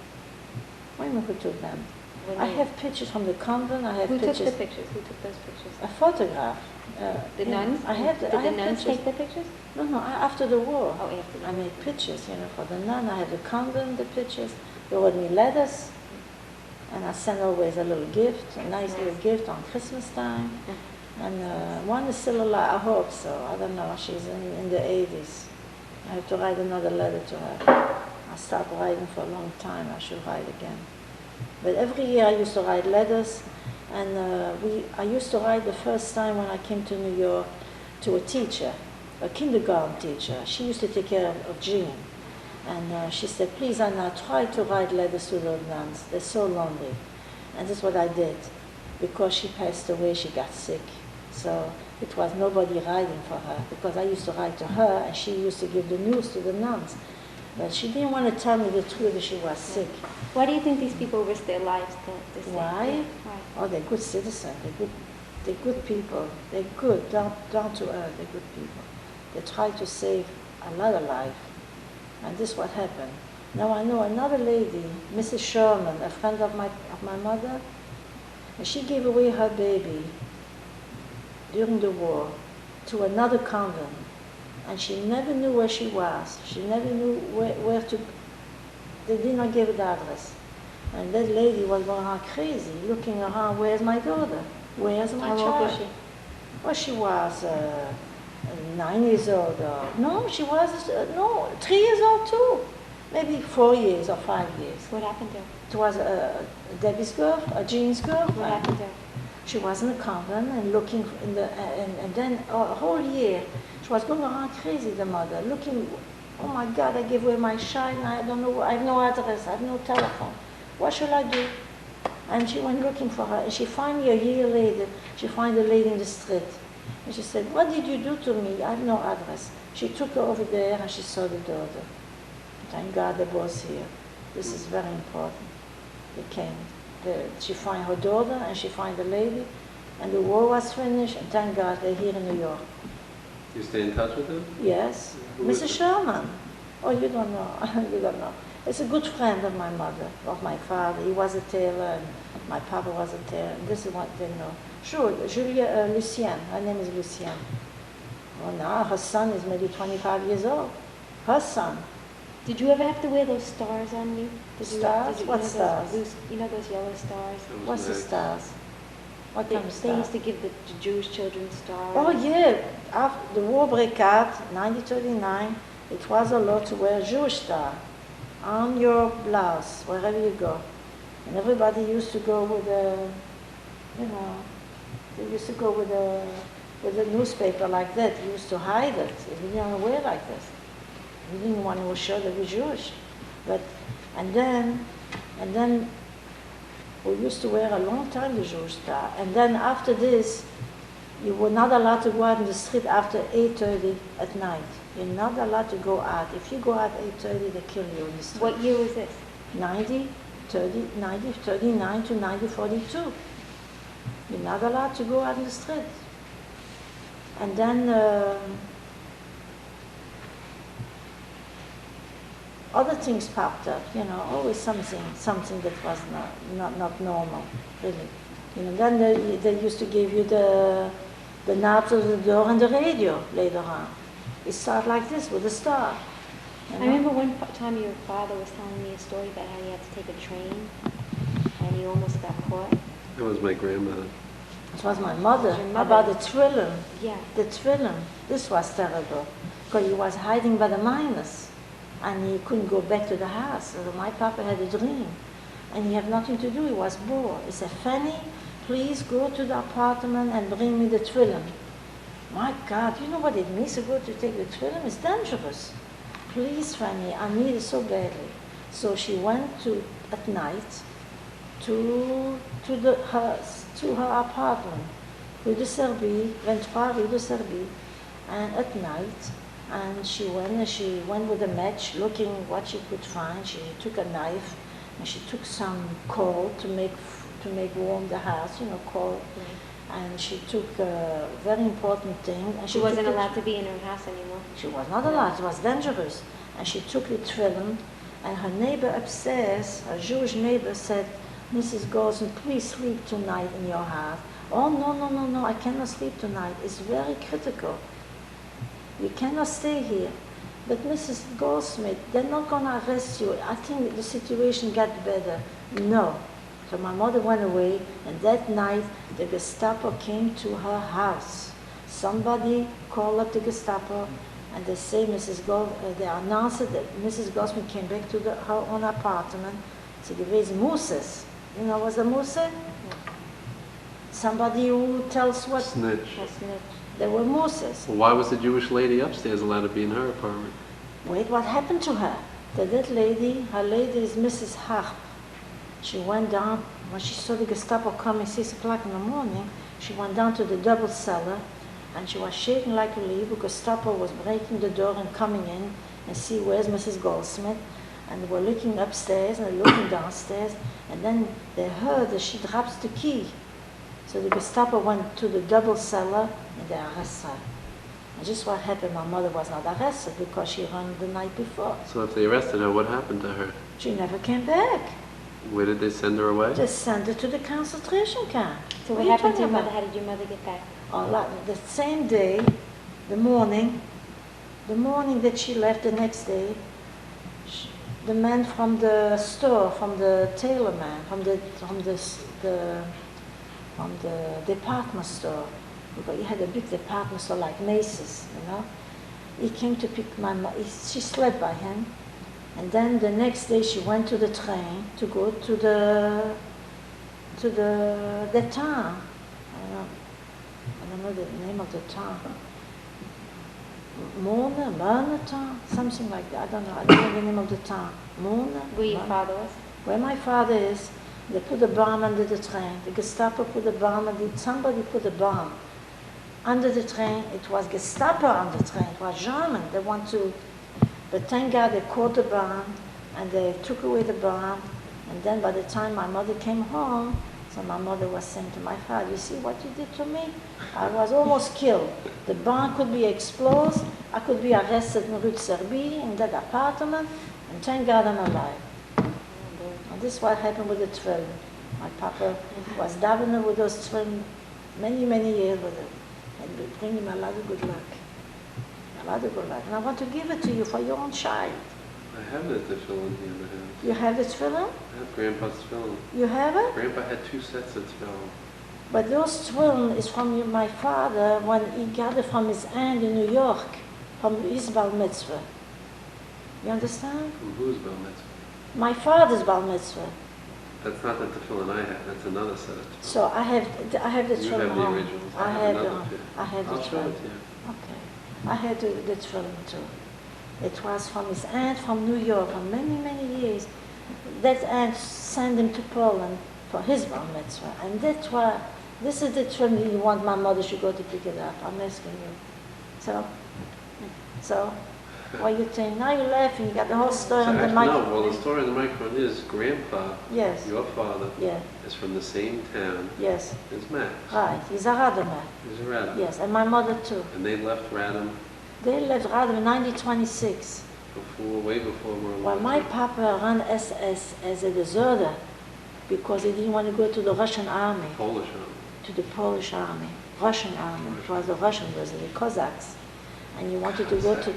What do you mean who took them? When I you- have pictures from the convent. I have Who took pictures. the pictures? Who took those pictures? A photograph. The yeah, nuns? I have. Did I the have nuns pictures. take the pictures? No, after the war. Oh, after the I war. made pictures, you know, for the nun. I have the convent, the pictures. They wrote me letters, and I sent always a little gift, a nice little gift on Christmas time. And one is still alive, I hope so. I don't know, she's in the 80s. I have to write another letter to her. I stopped writing for a long time, I should write again. But every year I used to write letters, and I used to write the first time when I came to New York to a teacher, a kindergarten teacher. She used to take care of Jean. And she said, "Please, Anna, try to write letters to those nuns. They're so lonely." And that's what I did. Because she passed away, she got sick. So it was nobody writing for her, because I used to write to her, and she used to give the news to the nuns. But she didn't want to tell me the truth that she was sick. Why do you think these people risk their lives to say? Why? Yeah, why? Oh, they're good citizens. They're good people. They're good, down to earth. They're good people. They try to save a lot of life. And this is what happened. Now I know another lady, Mrs. Sherman, a friend of my mother, and she gave away her baby during the war to another convent. And she never knew where she was. She never knew where to. They did not give her the address. And that lady was going around crazy, looking around, where's my daughter? Where's my How child? old was she? Well, she was 9 years old. No, she was, 3 years old too. Maybe 4 years or 5 years. What happened to her? It was Debbie's girl, Jean's girl. What happened to her? She was in the convent and looking in the, and then a whole year, she was going around crazy, the mother, looking, oh my God, I gave away my child, I don't know, I have no address, I have no telephone. What should I do? And she went looking for her, and she finally, a year later, she found the lady in the street. And she said, "What did you do to me? I have no address." She took her over there, and she saw the daughter. Thank God they're both here. This is very important. They came. She found her daughter, and she found the lady, and the war was finished, and thank God they're here in New York. You stay in touch with them? Yes, Who is Mrs. it? Sherman. Oh, you don't know. You don't know. It's a good friend of my mother, of my father. He was a tailor, and my papa was a tailor. And this is what they know. Sure, Julia Lucienne. Her name is Lucienne. Well, now her son is maybe 25 years old. Her son. Did you ever have to wear those stars on you? Stars? What stars? You know those yellow stars? That was What's the nice. stars? What They, kind of they used stars? to give the Jewish children stars. Oh yeah, after the war broke out, 1939, it was allowed to wear a Jewish star. on your blouse, wherever you go. And everybody used to go with a, you know, they used to go with a newspaper like that. You used to hide it. You didn't wear like this. You didn't want to show that you're Jewish. But, and then we used to wear a long time the Jewish star. And then after this, you were not allowed to go out in the street after 8:30 at night. You're not allowed to go out. If you go out 8:30, they kill you in the street. What year was this? 39 to 1942. You're not allowed to go out in the street. And then other things popped up, you know, always something that was not normal, really. You know, then they used to give you the knobs of the door and the radio later on. It started like this with a star. You know? I remember one time your father was telling me a story about how he had to take a train and he almost got caught. That was my grandmother. It was my mother, Your mother. about the trillium. Yeah. The trillium. This was terrible because he was hiding by the miners and he couldn't go back to the house. So my papa had a dream and he had nothing to do. He was bored. He said, Fanny, please go to the apartment and bring me the trillium. My God, you know what it means to go to take the trillium? It's dangerous. Please, Fanny, I need it so badly. So she went at night to her apartment, Rue de Serbie, 23 Rue de Serbie, and at night, and she went with a match, looking what she could find. She took a knife, and she took some coal to make warm the house, you know, coal. And she took a very important thing. And She wasn't allowed to be in her house anymore. She was not allowed. It was dangerous. And she took the trillium, and her neighbor upstairs, a Jewish neighbor, said, Mrs. Golson, please sleep tonight in your house. Oh, no, I cannot sleep tonight. It's very critical. You cannot stay here. But Mrs. Goldsmith, they're not going to arrest you. I think the situation got better. No. So my mother went away, and that night the Gestapo came to her house. Somebody called up the Gestapo, and they say they announced that Mrs. Goldsmith came back to her own apartment. So there was mooses. You know what's a moose? Somebody who tells what? Snitch. A snitch. There were mooses. Well, why was the Jewish lady upstairs allowed to be in her apartment? Wait, what happened to her? That lady, her lady is Mrs. Harp. She went down, when she saw the Gestapo coming 6 o'clock in the morning, she went down to the double cellar, and she was shaking like a leaf because Gestapo was breaking the door and coming in and see where's Mrs. Goldsmith. And they were looking upstairs and looking downstairs, and then they heard that she drops the key. So the Gestapo went to the double cellar and they arrested her. And just what happened, my mother was not arrested because she ran the night before. So if they arrested her, what happened to her? She never came back. Where did they send her away? They sent her to the concentration camp. So what are you happened to talking your mother? about? How did your mother get back? The same day, the morning that she left the next day, the man from the store, from the tailor man, from the department store, because he had a big department store like Macy's, you know. He came to pick my mother. She slept by him, and then the next day she went to the train to go to the town. I don't know the name of the town. Mona town, something like that. I don't know the name of the town. Where your father was? Where my father is, they put a bomb under the train. The Gestapo put a bomb, somebody put a bomb under the train. It was Gestapo on the train. It was German. They want to, but thank God they caught the bomb and they took away the bomb. And then by the time my mother came home, so my mother was saying to my father, you see what you did to me? I was almost killed. The bomb could be exploded. I could be arrested in Rue de Serbie in that apartment. And thank God I'm alive. And this is what happened with the trillium. My papa was davening with those trillium many, many years with it. And we bring him a lot of good luck. A lot of good luck. And I want to give it to you for your own child. I have the tefillin here in the house. You have the tefillin? I have Grandpa's tefillin. You have it? Grandpa had 2 sets of tefillin. But those tefillin is from my father when he got it from his aunt in New York, from his bar mitzvah. You understand? From whose bar mitzvah? My father's bar mitzvah. That's not the tefillin I had. That's another set of tefillin. So I have the You have tefillin the home. originals. I have have another too. I have the I'll show tefillin. it to you. Okay. I had the tefillin too. It was from his aunt from New York for many, many years. That aunt sent him to Poland for his bar mitzvah. And that's why, this is the tefillin you want my mother should go to pick it up. I'm asking you. So, what you think? Now you're laughing. You got the whole story So on the actually, microphone. no, well, the story on the microphone is Grandpa, Yes. your father, Yeah. is from the same town Yes. as Max. Right. He's a Radomer. He's a Radom. Yes. And my mother too. And they left Radom They left Radom in 1926. way before World War Well, my II. papa ran SS as a deserter because he didn't want to go to the Russian army, Polish army. to the Polish army, Russian army. It was the Russian version, the Cossacks. And he wanted to go to,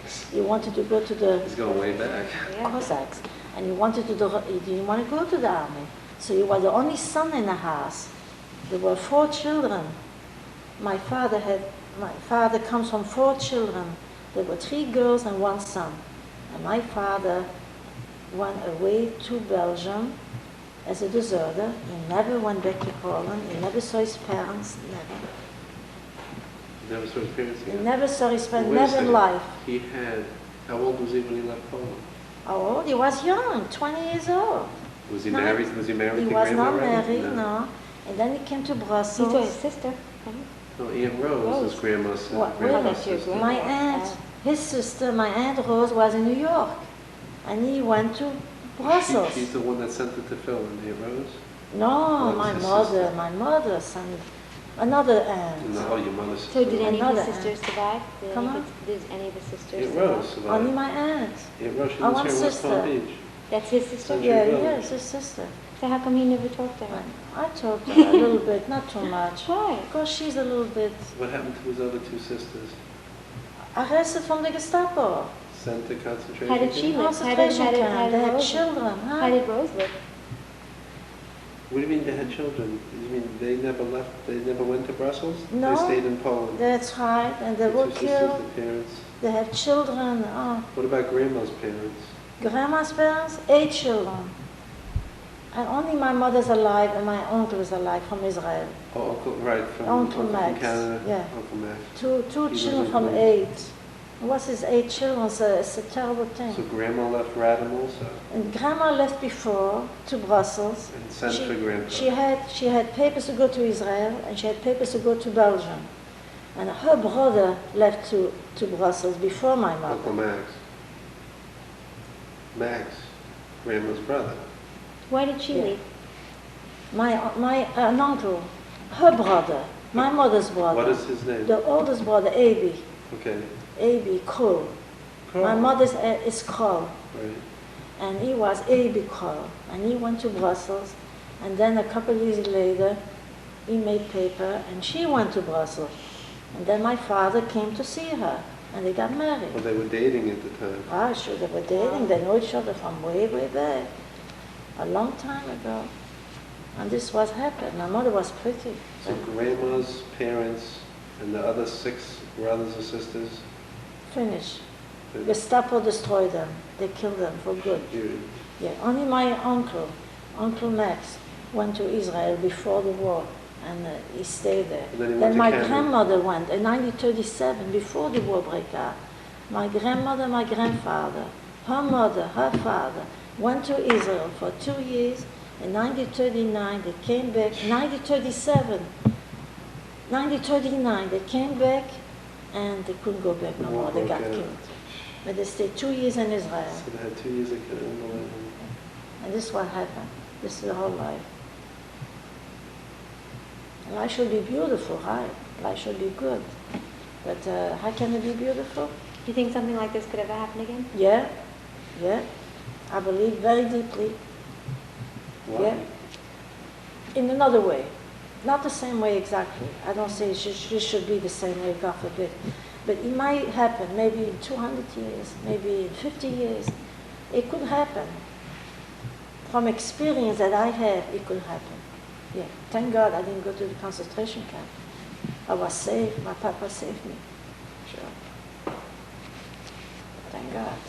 the He's going way back. Cossacks. And he didn't want to go to the army. So he was the only son in the house. There were 4 children. My father comes from 4 children. There were 3 girls and 1 son. And my father went away to Belgium as a deserter. He never went back to Poland. He never saw his parents, never. Never saw his parents He again. never saw his Well, parents, wait a never in second. life. He had, how old was he when he left Poland? How old? He was young, 20 years old. Was he No, married? Was he married He to was Grandma not Radom? married, no. And then he came to He Brussels. saw his sister. No, Aunt Rose, Rose. is Grandma's sister. What- Grandma's that's your sister. grandma. My aunt, his sister, my Aunt Rose was in New York. And he went to Brussels. She's the one that sent it to Phil and Aunt Rose? No, Oh, my it's his mother, sister. my mother sent another aunt. No, your mother's sister. So did any of Another his sisters survive? Come on. Did any of his sisters Aunt survive? Rose survived. Only my aunt. Aunt Rose, she I lives want here in West Palm sister. Beach. That's his sister? Sounds Yeah, Village. yes, his sister. So how come he never talked to her? I talked to her a little bit, not too much. Why? Because she's a little bit What happened to his other 2 sisters? arrested from the Gestapo. Sent to concentration How did she camp? live? Concentration How did camp. They had Rose- children, huh? How did Rose live? What do you mean they had children? You mean they never left, they never went to Brussels? No. They stayed in Poland? That's right, and they The were 2 sisters, killed. the parents. They have children. Oh. What about Grandma's parents? Grandma's parents, 8 children. And only my mother's alive and my uncle is alive from Israel. Oh, Uncle, right, from Uncle from Max, Canada. yeah. Uncle Max. Two He was children in from Poland. 8. What's his 8 children? It's a terrible thing. So Grandma left Radom also And Grandma left before to Brussels. and sent for Grandpa. She had papers to go to Israel and she had papers to go to Belgium. And her brother left to Brussels before my Uncle mother. Max. Max, Grandma's brother. Why did she Yeah. leave? An uncle, her brother, my mother's brother. What is his name? The oldest brother, Abi. Okay. Abi Kroll. Carl. My mother's is Kroll. Right. And he was Abi Kroll. And he went to Brussels. And then a couple of years later, he made paper and she went to Brussels. And then my father came to see her. And they got married. Well, they were dating at the time. Ah, sure, they were dating. They know each other from way, way back. A long time ago. And this was happened. My mother was pretty. So Grandma's parents and the other 6 brothers or sisters, Finished. they- Gestapo destroyed them. They killed them for good. you- Yeah, only my uncle, Uncle Max, went to Israel before the war, and he stayed there. And then he went Then to my Canada. grandmother went in 1937, before the war broke out. My grandmother, my grandfather, her mother, her father, went to Israel for 2 years. In 1939, they came back. 1939, they came back, and they couldn't go back no The war more. They got broke out. killed. But they stayed 2 years in Israel. So they had 2 years of killing. And this is what happened. This is the whole life. Life should be beautiful, right? Life should be good. But how can it be beautiful? Do you think something like this could ever happen again? Yeah, yeah. I believe very deeply. Why? Yeah. In another way. Not the same way exactly. I don't say it should be the same way, God forbid. But it might happen maybe in 200 years, maybe in 50 years. It could happen. From experience that I have, it could happen. Yeah. Thank God I didn't go to the concentration camp. I was saved. My papa saved me. Sure. Thank God.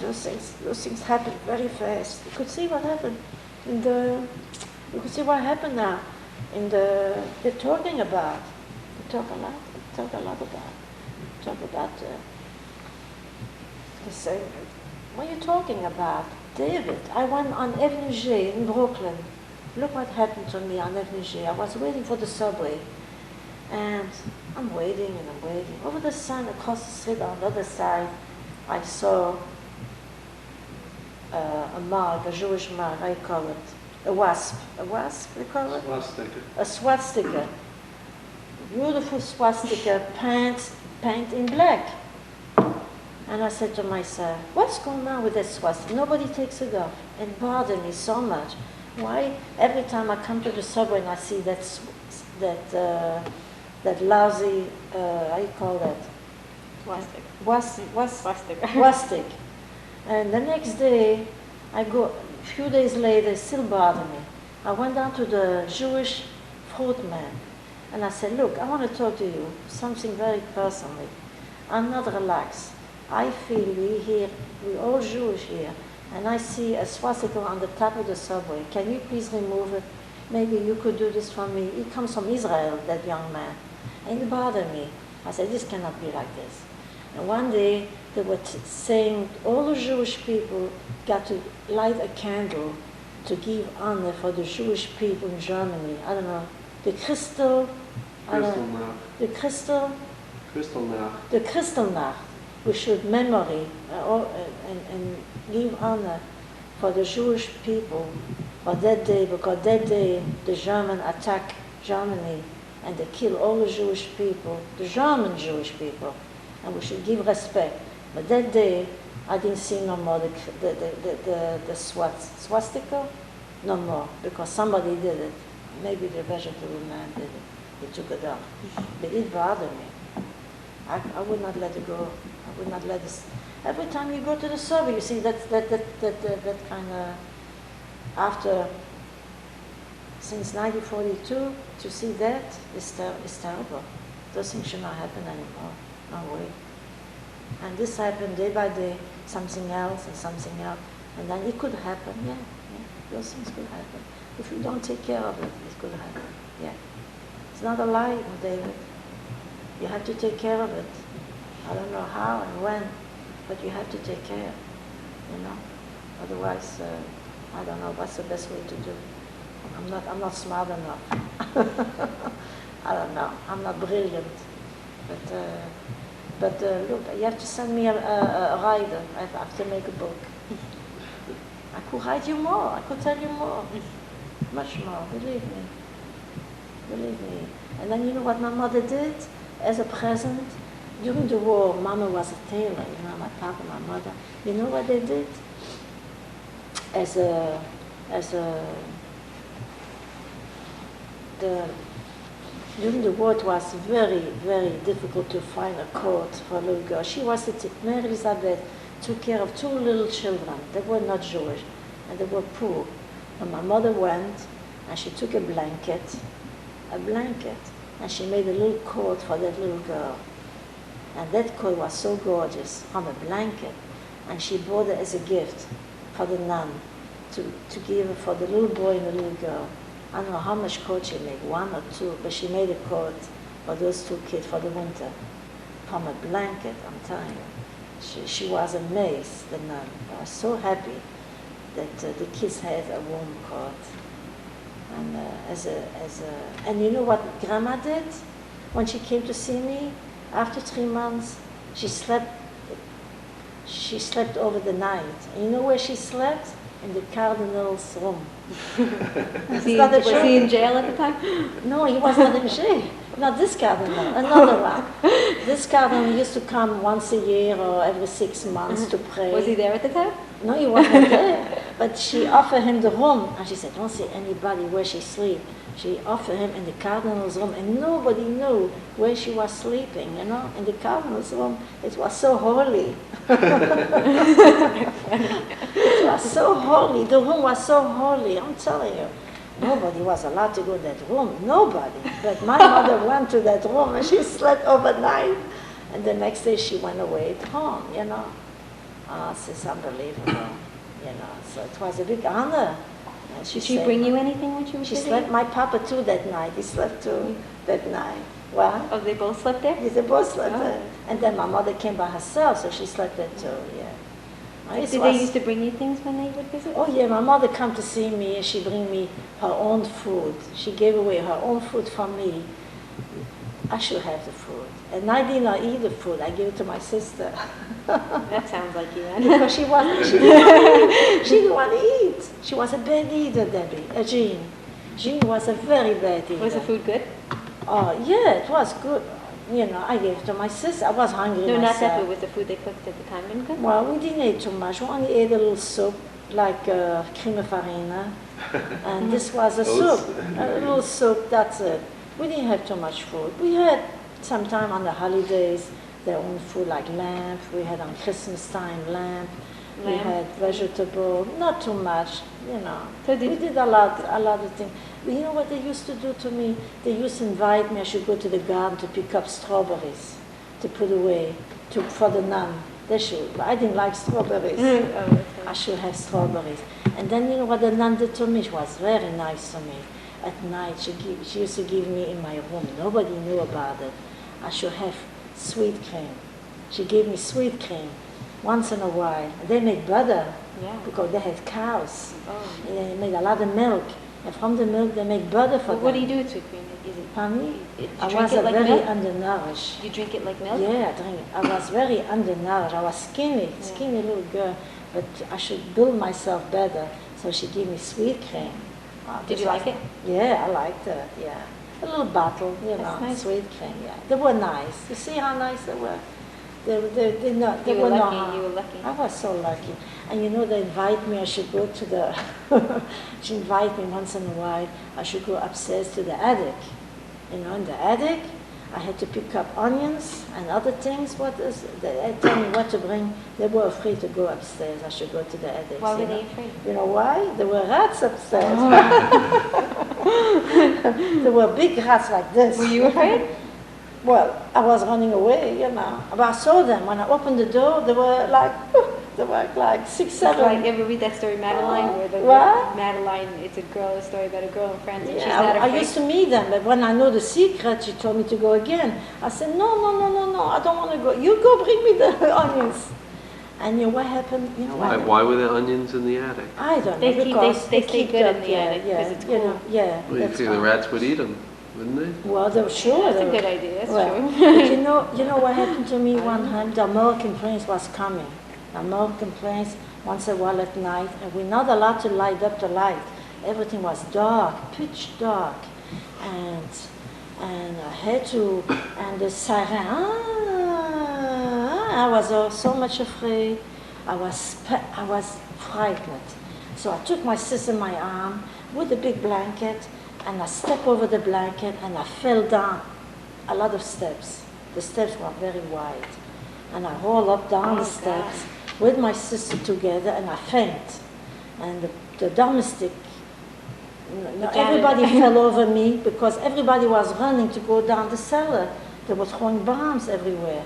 Those things happen very fast. You could see what happened in the. You could see what happened now in the. They're talking about. They talk a lot. They talk a lot about. Talk about. They say, what are you talking about, David? I went on Avenue J in Brooklyn. Look what happened to me on Avenue J. I was waiting for the subway, and I'm waiting and I'm waiting. Over the sun, across the street on the other side, I saw a mark, a Jewish mark, I call it, a wasp. A wasp, they call it? Swastika. A swastika. Beautiful swastika, paint in black. And I said to myself, what's going on with that swastika? Nobody takes it off. It bothered me so much. Why? Every time I come to the subway and I see that lousy, how you call that? Swastika. And the next day, I go, a few days later, it still bothered me. I went down to the Jewish fruit man, and I said, look, I want to talk to you, something very personally. I'm not relaxed. I feel we're all Jewish here, and I see a swastika on the top of the subway. Can you please remove it? Maybe you could do this for me. He comes from Israel, that young man. And it bothered me. I said, this cannot be like this. And one day, they were saying all the Jewish people got to light a candle to give honor for the Jewish people in Germany. I don't know, the Kristallnacht. We should memory and give honor for the Jewish people for that day, because that day the German attacked Germany and they killed all the Jewish people, the German Jewish people, and we should give respect. But that day, I didn't see no more the swastika, no more, because somebody did it. Maybe the vegetable man did it. He took it off. But it bothered me. I would not let it go. I would not let this. Every time you go to the subway, you see that kind of, after, since 1942, to see that is terrible. Those things should not happen anymore. No way. And this happened day by day, something else and something else. And then it could happen, yeah. Those things could happen. If you don't take care of it, it could happen, yeah. It's not a lie, David. You have to take care of it. I don't know how and when, but you have to take care, you know. Otherwise, I don't know what's the best way to do. I'm not smart enough. I don't know. I'm not brilliant. But look, you have to send me a rider. I have to make a book. I could write you more. I could tell you more. Much more, believe me. Believe me. And then you know what my mother did as a present? During the war, Mama was a tailor, you know, my papa, my mother. You know what they did? During the war, it was very, very difficult to find a coat for a little girl. Mary Elizabeth took care of 2 little children. They were not Jewish, and they were poor. And my mother went, and she took a blanket, and she made a little coat for that little girl. And that coat was so gorgeous, from a blanket. And she bought it as a gift for the nun, to give it for the little boy and the little girl. I don't know how much coat she made, 1 or 2, but she made a coat for those 2 kids for the winter. From a blanket, I'm telling you. She was amazed, the nun. I was so happy that the kids had a warm coat. And and you know what Grandma did when she came to see me? After 3 months, she slept over the night. And you know where she slept? In the cardinal's room. Was he in jail at the time? No, he was not in jail. Not this cardinal, another one. This cardinal used to come once a year or every 6 months to pray. Was he there at the time? No, he wasn't there. But she offered him the room, and she said, don't see anybody where she sleep. She offered him in the cardinal's room, and nobody knew where she was sleeping, you know. In the cardinal's room, it was so holy. It was so holy. The room was so holy, I'm telling you. Nobody was allowed to go to that room, nobody. But my mother went to that room, and she slept overnight. And the next day she went away at home, you know. It's unbelievable, So it was a big honor. And Did she bring you anything when she was She visiting? slept, my papa too that night. He slept too that night. What? Oh, they both slept there? Yes, they both slept Oh. there. And then my mother came by herself, so she slept there too, Did they used to bring you things when they would visit? Oh yeah, my mother come to see me and she bring me her own food. She gave away her own food for me. I should have the food. And I did not eat the food. I gave it to my sister. That sounds like you, Anne. Because she didn't want to eat. She was a bad eater, Debbie, Jean. Jean was a very bad eater. Was the food good? Oh, yeah, it was good. I gave it to my sister. I was hungry No, myself. not that food. Was the food they cooked at the time been good? Well, we didn't eat too much. We only ate a little soup, like cream of farina. And this was a soup, a little soup, that's it. We didn't have too much food. We had sometime on the holidays their own food, like lamb. We had on Christmas time lamb. We had vegetable, not too much, So we did a lot of things. You know what they used to do to me? They used to invite me. I should go to the garden to pick up strawberries to put away for the nun. They should. I didn't like strawberries. I should have strawberries. And then you know what the nun did to me? She was very nice to me. At night, she used to give me in my room. Nobody knew about it. I should have sweet cream. She gave me sweet cream once in a while. They make butter because they had cows. Oh. And they made a lot of milk. And from the milk, they make butter for them. What do you do with sweet cream? Is it? Honey, You I drink was it like very milk? undernourished. You drink it like milk? Yeah, I drink it. I was very undernourished. I was skinny little girl. But I should build myself better. So she gave me sweet cream. Did you like it? Yeah, I liked it, yeah. A little bottle, That's nice. sweet cream, yeah. They were nice. You see how nice they were? They You were were lucky. not. You were lucky. I was so lucky. And they invite me, I should go to the, she invite me once in a while, I should go upstairs to the attic. In the attic, I had to pick up onions and other things. They tell me what to bring. They were afraid to go upstairs. I should go to the attic. Why were they afraid? You know why? There were rats upstairs. There were big rats like this. Were you afraid? Well, I was running away, But I saw them. When I opened the door, they were like 6, 7. Like, ever read that story, Madeline? Where the What? Madeline, it's a story about a girl and friends, and she's Yeah, not I afraid. used to meet them, but when I know the secret, she told me to go again. I said, no, I don't want to go. You go bring me the onions. And what happened? Why were there onions in the attic? I don't know. They keep- because they stay keep good up, in the attic 'cause it's cool. Yeah, Well, you that's figure the fine. rats would eat them, wouldn't they? Well, they were sure. That's a they good were- idea, that's well, true. but you know what happened to me one time? The American prince was coming. The American prince once a while at night, and we're not allowed to light up the light. Everything was dark, pitch dark, and I had to, and the siren. I was so much afraid. I was frightened. So I took my sister in my arm with a big blanket, and I stepped over the blanket, and I fell down a lot of steps. The steps were very wide. And I rolled up down the steps with my sister together, and I faint. And the domestic, everybody fell over me because everybody was running to go down the cellar. They were throwing bombs everywhere.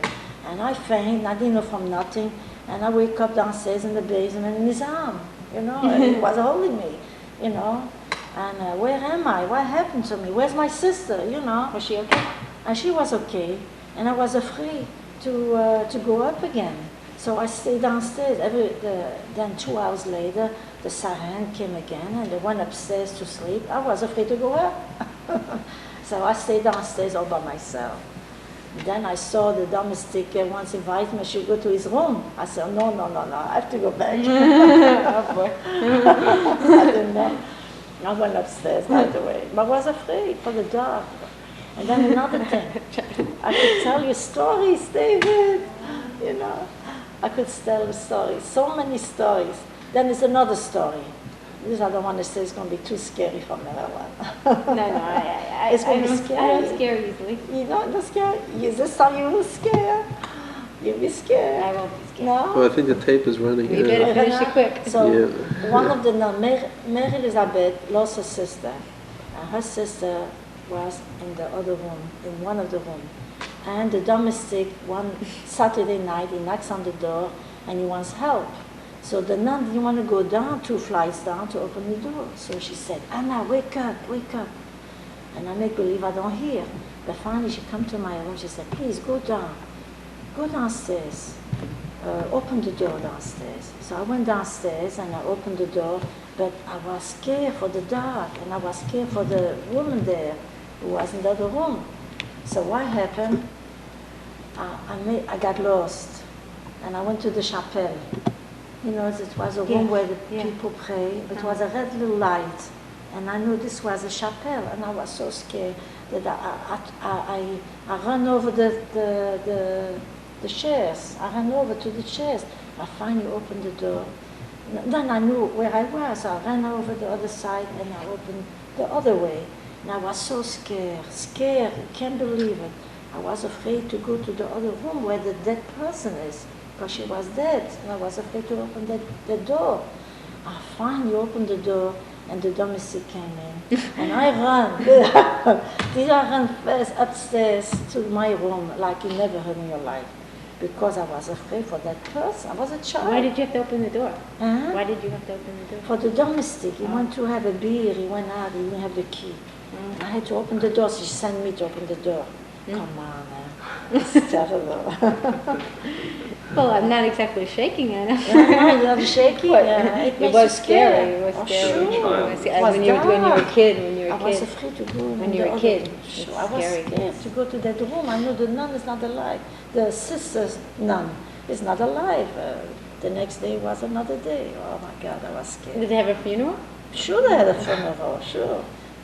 And I faint, I didn't know from nothing. And I wake up downstairs in the basement in his arm, and he was holding me, And where am I? What happened to me? Where's my sister, Was she okay? And she was okay. And I was afraid to go up again. So I stayed downstairs. Then 2 hours later, the siren came again, and they went upstairs to sleep. I was afraid to go up. So I stayed downstairs all by myself. Then I saw the domestic once invite me, I should go to his room. I said, no, I have to go back. Oh, boy. I didn't know. I went upstairs right away. But I was afraid for the dark. And then another thing, I could tell you stories, David. I could tell the stories, so many stories. Then there's another story. This I don't want to say, it's going to be too scary for Maryland. No, It's going to be I scary. don't scare easily. You don't get scared? Is this time you will scare? You'll be scared. I won't be scared. No? Well, I think the tape is running. You better finish it quick. So Yeah. one of the Mary Elizabeth lost her sister, and her sister was in the other room, in one of the rooms. And the domestic, one Saturday night, he knocks on the door, and he wants help. So the nun didn't want to go down, 2 flights down to open the door. So she said, Anna, wake up, wake up. And I make believe I don't hear. But finally she come to my room, she said, please go downstairs. Open the door downstairs. So I went downstairs and I opened the door, but I was scared for the dark, and I was scared for the woman there who was in the other room. So what happened? I got lost, and I went to the chapel. You know, it was a room where the people pray. It was a red little light, and I knew this was a chapel, and I was so scared that I ran over the chairs. I ran over to the chairs. I finally opened the door. Then I knew where I was. I ran over the other side, and I opened the other way. And I was so scared, you can't believe it. I was afraid to go to the other room where the dead person is, because she was dead, and I was afraid to open the door. I finally opened the door, and the domestic came in, and I ran first upstairs to my room like you never heard in your life, because I was afraid for that person. I was a child. Why did you have to open the door? Uh-huh. Why did you have to open the door? For the domestic, he went to have a beer, he went out, he didn't have the key. And I had to open the door, so she sent me to open the door. Come on, it's terrible. Well, I'm not exactly shaking, Anna. You're not shaking. It was scary. It was scary. Sure. When you were a kid. I was afraid to go. When you were a kid. Sure. I was scared to go to that room. I knew the nun is not alive. The sister's nun is not alive. The next day was another day. Oh my God, I was scared. Did they have a funeral? Sure, they had a funeral. Sure.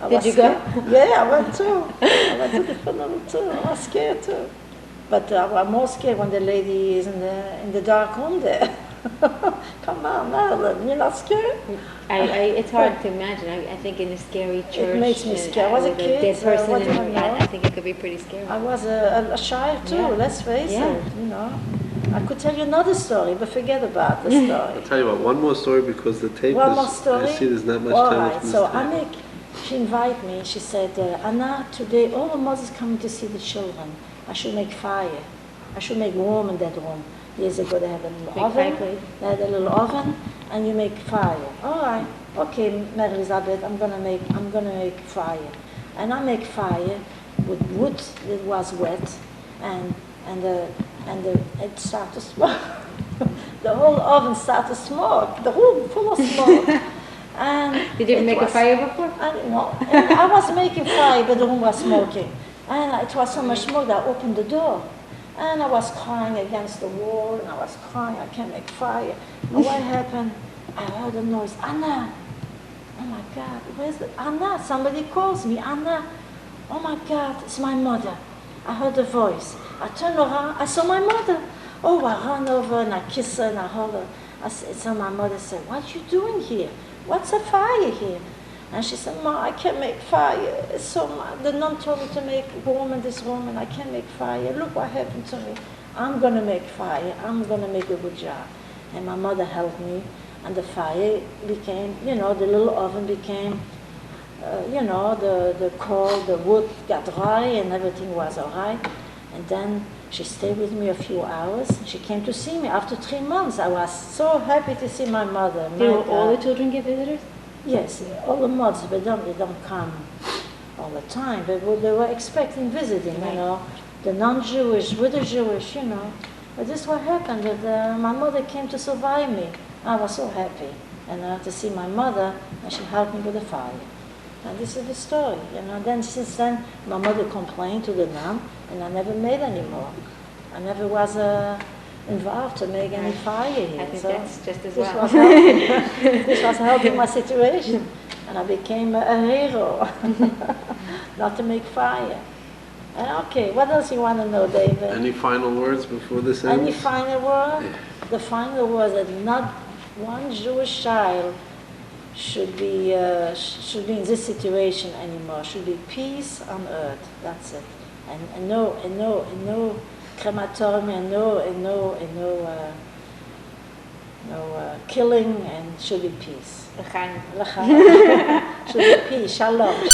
Did you go? Yeah, I went too. I went to the funeral too. I was scared too. But I'm more scared when the lady is in the dark room there. Come on, Madeline, you're not scared? It's hard to imagine. I think in a scary church. It makes me scared. I was a kid. Dead person. What do you know? I think it could be pretty scary. I was a child too. Let's face it. You know, I could tell you another story, but forget about the story. I'll tell you what, one more story because the tape One is, more story? I see there's not much All time right, left in so this tape. she invited me. She said, Anna, today all the mothers coming to see the children. I should make fire. I should make warm in that room. Years ago they had a little oven. They had a little oven, and you make fire. All right, okay, Mary Elizabeth, I'm gonna make fire, and I make fire with wood that was wet, and it started to smoke. The whole oven started to smoke. The room full of smoke. And did you ever make a fire before? No, I was making fire, but the room was smoking. And it was so much smoke that I opened the door. And I was crying against the wall, and I was crying, I can't make fire. And what happened? I heard a noise, Anna. Oh my God, where's the, Anna? Somebody calls me, Anna. Oh my God, it's my mother. I heard a voice. I turned around, I saw my mother. Oh, I ran over and I kissed her and I hugged her. So my mother said, what are you doing here? What's a fire here? And she said, Ma, I can't make fire. The nun told me to make warm in this room, and I can't make fire. Look what happened to me. I'm going to make fire. I'm going to make a good job. And my mother helped me, and the fire became, the little oven became, the coal, the wood got dry, and everything was all right. And then she stayed with me a few hours. She came to see me after 3 months. I was so happy to see my mother. Did all the children get visitors? Yes, all the mothers, but they don't come all the time. But they were expecting visiting, the non-Jewish with the Jewish, But this is what happened, that my mother came to survive me. I was so happy, to see my mother, and she helped me with the fire. And this is the story, Then since then, my mother complained to the nun, and I never made anymore. I never was involved to make any fire here. I think so that's just as well. This was helping my situation, and I became a hero, not to make fire. Okay, what else you want to know, David? Any final words before this ends? Any final word? The final word that not one Jewish child should be in this situation anymore. Should be peace on earth. That's it. And no crematorium, and no killing, and should be peace. L'chaim. Should be peace. Shalom.